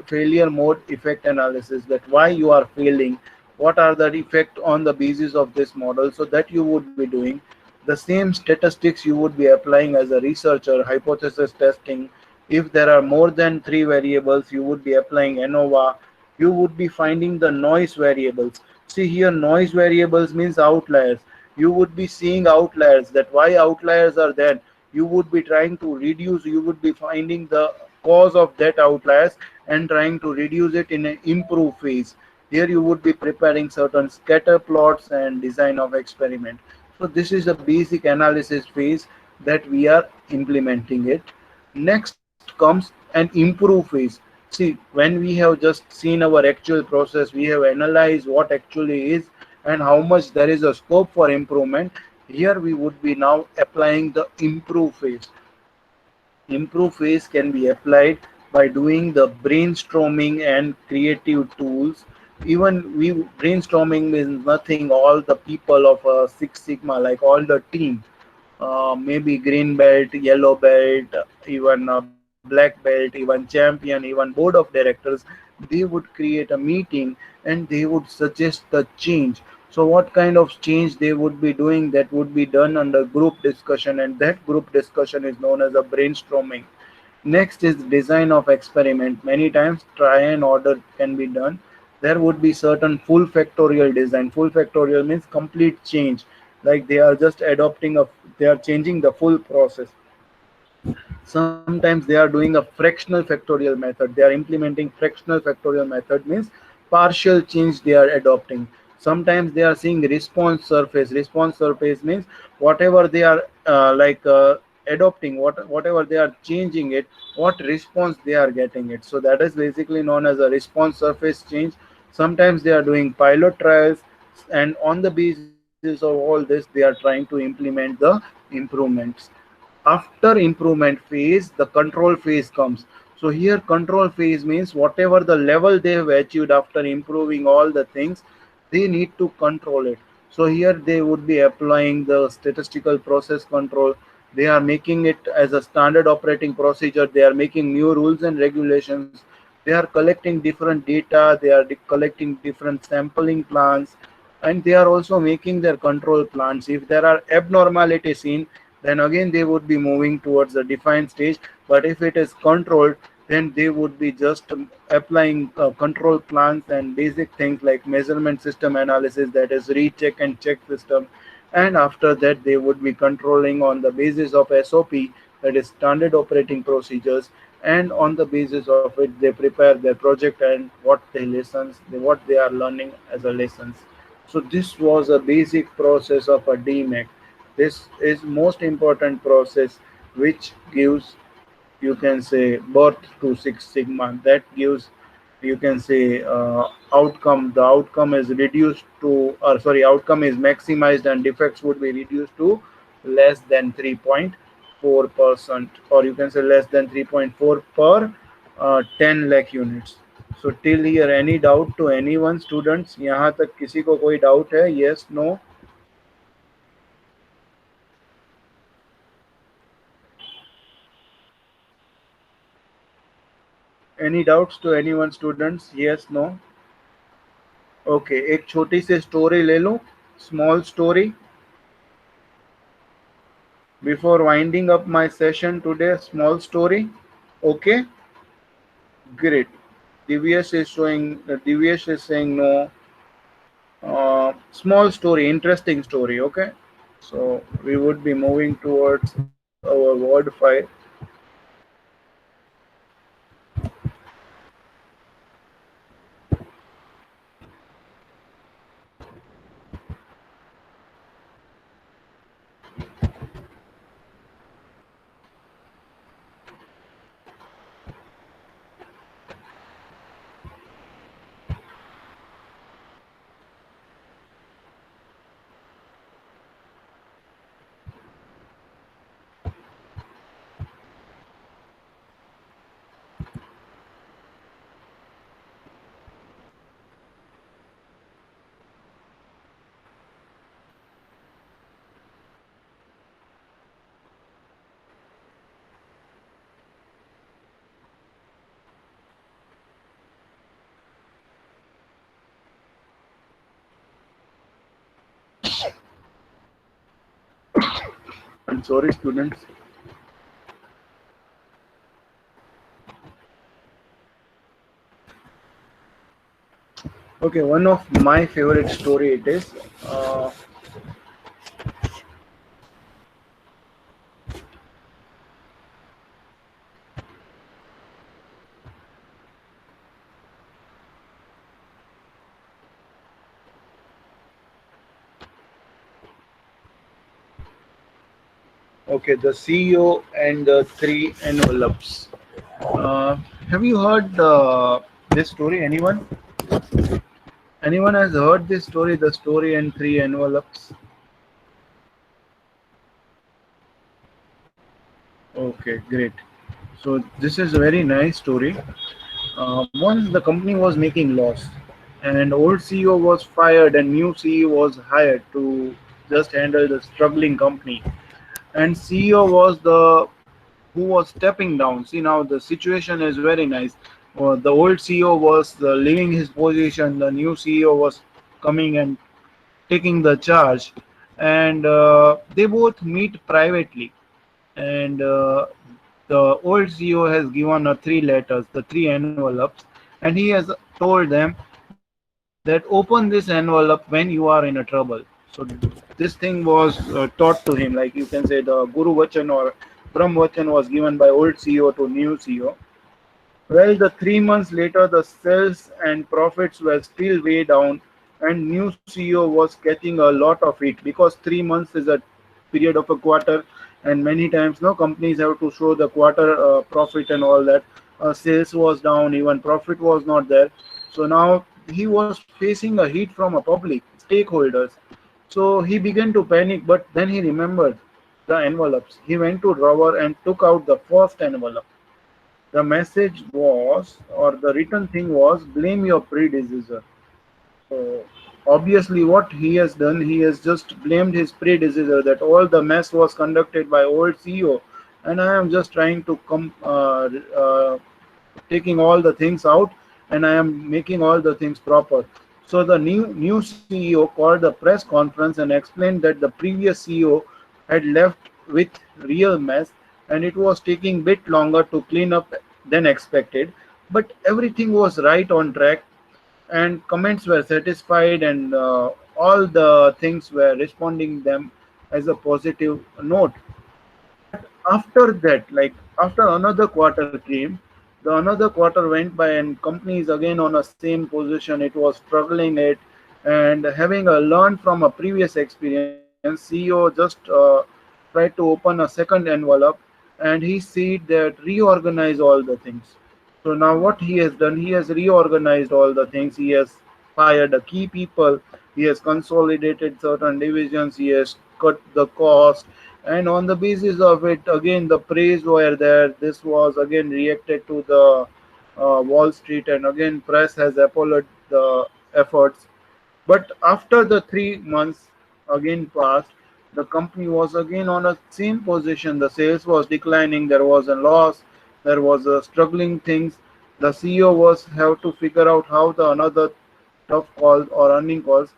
failure mode effect analysis, that why you are failing, what are the effect on the basis of this model. So that you would be doing the same statistics you would be applying as a researcher, hypothesis testing. If there are more than three variables, you would be applying ANOVA. You would be finding the noise variables. See here, noise variables means outliers. You would be seeing outliers, that why outliers are there. You would be trying to reduce, you would be finding the cause of that outliers and trying to reduce it in an improve phase. Here you would be preparing certain scatter plots and design of experiment. So this is a basic analysis phase that we are implementing it. Next comes an improve phase. See, when we have just seen our actual process, we have analyzed what actually is and how much there is a scope for improvement. Here we would be now applying the improve phase. Improve phase can be applied by doing the brainstorming and creative tools. Even we brainstorming means nothing, all the people of Six Sigma, like all the team, maybe green belt, yellow belt, even black belt, even champion, even board of directors, they would create a meeting and they would suggest the change. So what kind of change they would be doing, that would be done under group discussion, and that group discussion is known as a brainstorming. Next is design of experiment. Many times try and order can be done. There would be certain full factorial design. Full factorial means complete change, like they are just adopting a, they are changing the full process. Sometimes they are doing a fractional factorial method. They are implementing fractional factorial method means partial change they are adopting. Sometimes they are seeing response surface. Response surface means whatever they are adopting, whatever they are changing it, what response they are getting it. So that is basically known as a response surface change. Sometimes they are doing pilot trials, and on the basis of all this, they are trying to implement the improvements. After improvement phase, the control phase comes. So here control phase means whatever the level they have achieved after improving all the things, they need to control it. So here they would be applying the statistical process control. They are making it as a standard operating procedure. They are making new rules and regulations. They are collecting different data. They are collecting different sampling plans, and they are also making their control plans. If there are abnormalities seen, then again they would be moving towards a defined stage. But if it is controlled, then they would be just applying control plans and basic things like measurement system analysis, that is recheck and check system. And after that they would be controlling on the basis of SOP, that is standard operating procedures. And on the basis of it they prepare their project and what they are learning as a lessons. So this was a basic process of a DMAC. This is most important process which gives, you can say, birth to Six Sigma. That gives, you can say, outcome. The outcome is reduced to, or sorry, outcome is maximized and defects would be reduced to less than 3.4%, or you can say less than 3.4 per 10 lakh units. So till here, any doubt to anyone, students? यहाँ तक किसी को कोई doubt है? Yes, no? Any doubts to anyone, students? Yes, no? Okay, एक छोटी सी story ले लूं, small story, before winding up my session today. Small story. Okay, great. Divyesh is saying no. Small story, interesting story. Okay, so we would be moving towards our word file. I'm sorry, students. Okay, one of my favorite story it is. Okay, the CEO and the three envelopes. Have you heard this story? Anyone? Anyone has heard this story? The story and three envelopes. Okay, great. So this is a very nice story. Once the company was making loss, and old CEO was fired, and new CEO was hired to just handle the struggling company. And CEO was the who was stepping down. See, now the situation is very nice. The old CEO was leaving his position. The new CEO was coming and taking the charge, and they both meet privately. And the old CEO has given three letters, the three envelopes, and he has told them that open this envelope when you are in a trouble. So this thing was taught to him, like you can say the Guru Vachan or Brahm Vachan was given by old CEO to new CEO. Well, the 3 months later, the sales and profits were still way down, and new CEO was catching a lot of it because 3 months is a period of a quarter, and many times no companies have to show the quarter profit and all that. Sales was down, even profit was not there. So now he was facing a heat from a public stakeholders. So he began to panic, but then he remembered the envelopes. He went to drawer and took out the first envelope. The message was, or the written thing was, blame your predecessor. So Obviously, what he has done, he has just blamed his predecessor that all the mess was conducted by old CEO, and I am just trying to come taking all the things out, and I am making all the things proper. So the new CEO called the press conference and explained that the previous CEO had left with real mess, and it was taking bit longer to clean up than expected, but everything was right on track, and comments were satisfied, and all the things were responding them as a positive note. But after that, like after another quarter came, the another quarter went by and company is again on a same position. It was struggling it, and having learned from a previous experience, CEO just tried to open a second envelope, and he said that reorganize all the things. So now what he has done, he has reorganized all the things. He has fired the key people. He has consolidated certain divisions. He has cut the cost, and on the basis of it, again the praise were there. This was again reacted to the Wall Street, and again press has applauded the efforts. But after the 3 months again passed, the company was again on a same position. The sales was declining. There was a loss. There was a struggling things. The CEO was have to figure out how the another tough calls or earning calls.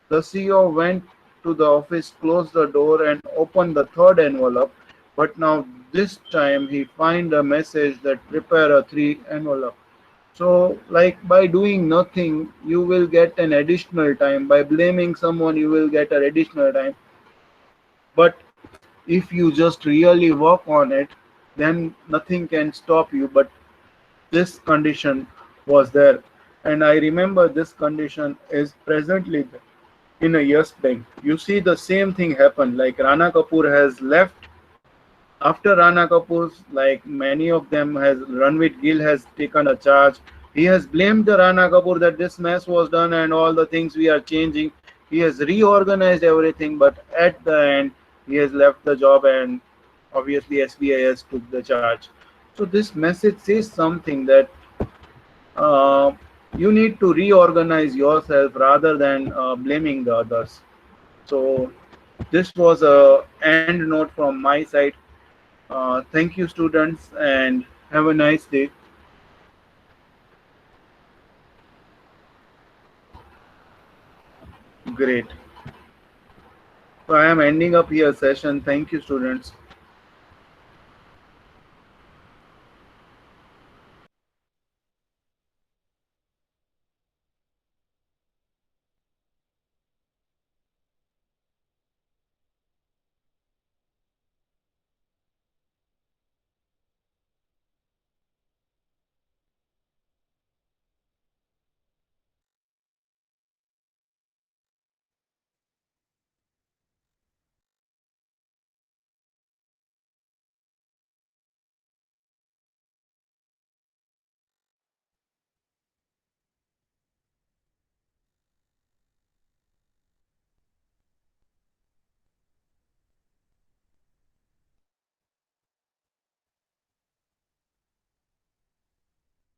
The CEO went to the office, closed the door, and opened the third envelope. But now this time he find a message that prepare a three envelope. So, like by doing nothing, you will get an additional time. By blaming someone, you will get an additional time. But if you just really work on it, then nothing can stop you. But this condition was there. And I remember this condition is presently there in a Yes Bank. You see the same thing happen. Like Rana Kapoor has left. After Rana Kapoor's, like many of them, has Ranveer Gill has taken a charge. He has blamed the Rana Kapoor that this mess was done and all the things we are changing. He has reorganized everything, but at the end, he has left the job, and obviously SBIS took the charge. So this message says something that uh, you need to reorganize yourself rather than blaming the others. So this was a end note from my side. Thank you, students, and have a nice day. Great. So I am ending up here session. Thank you, students.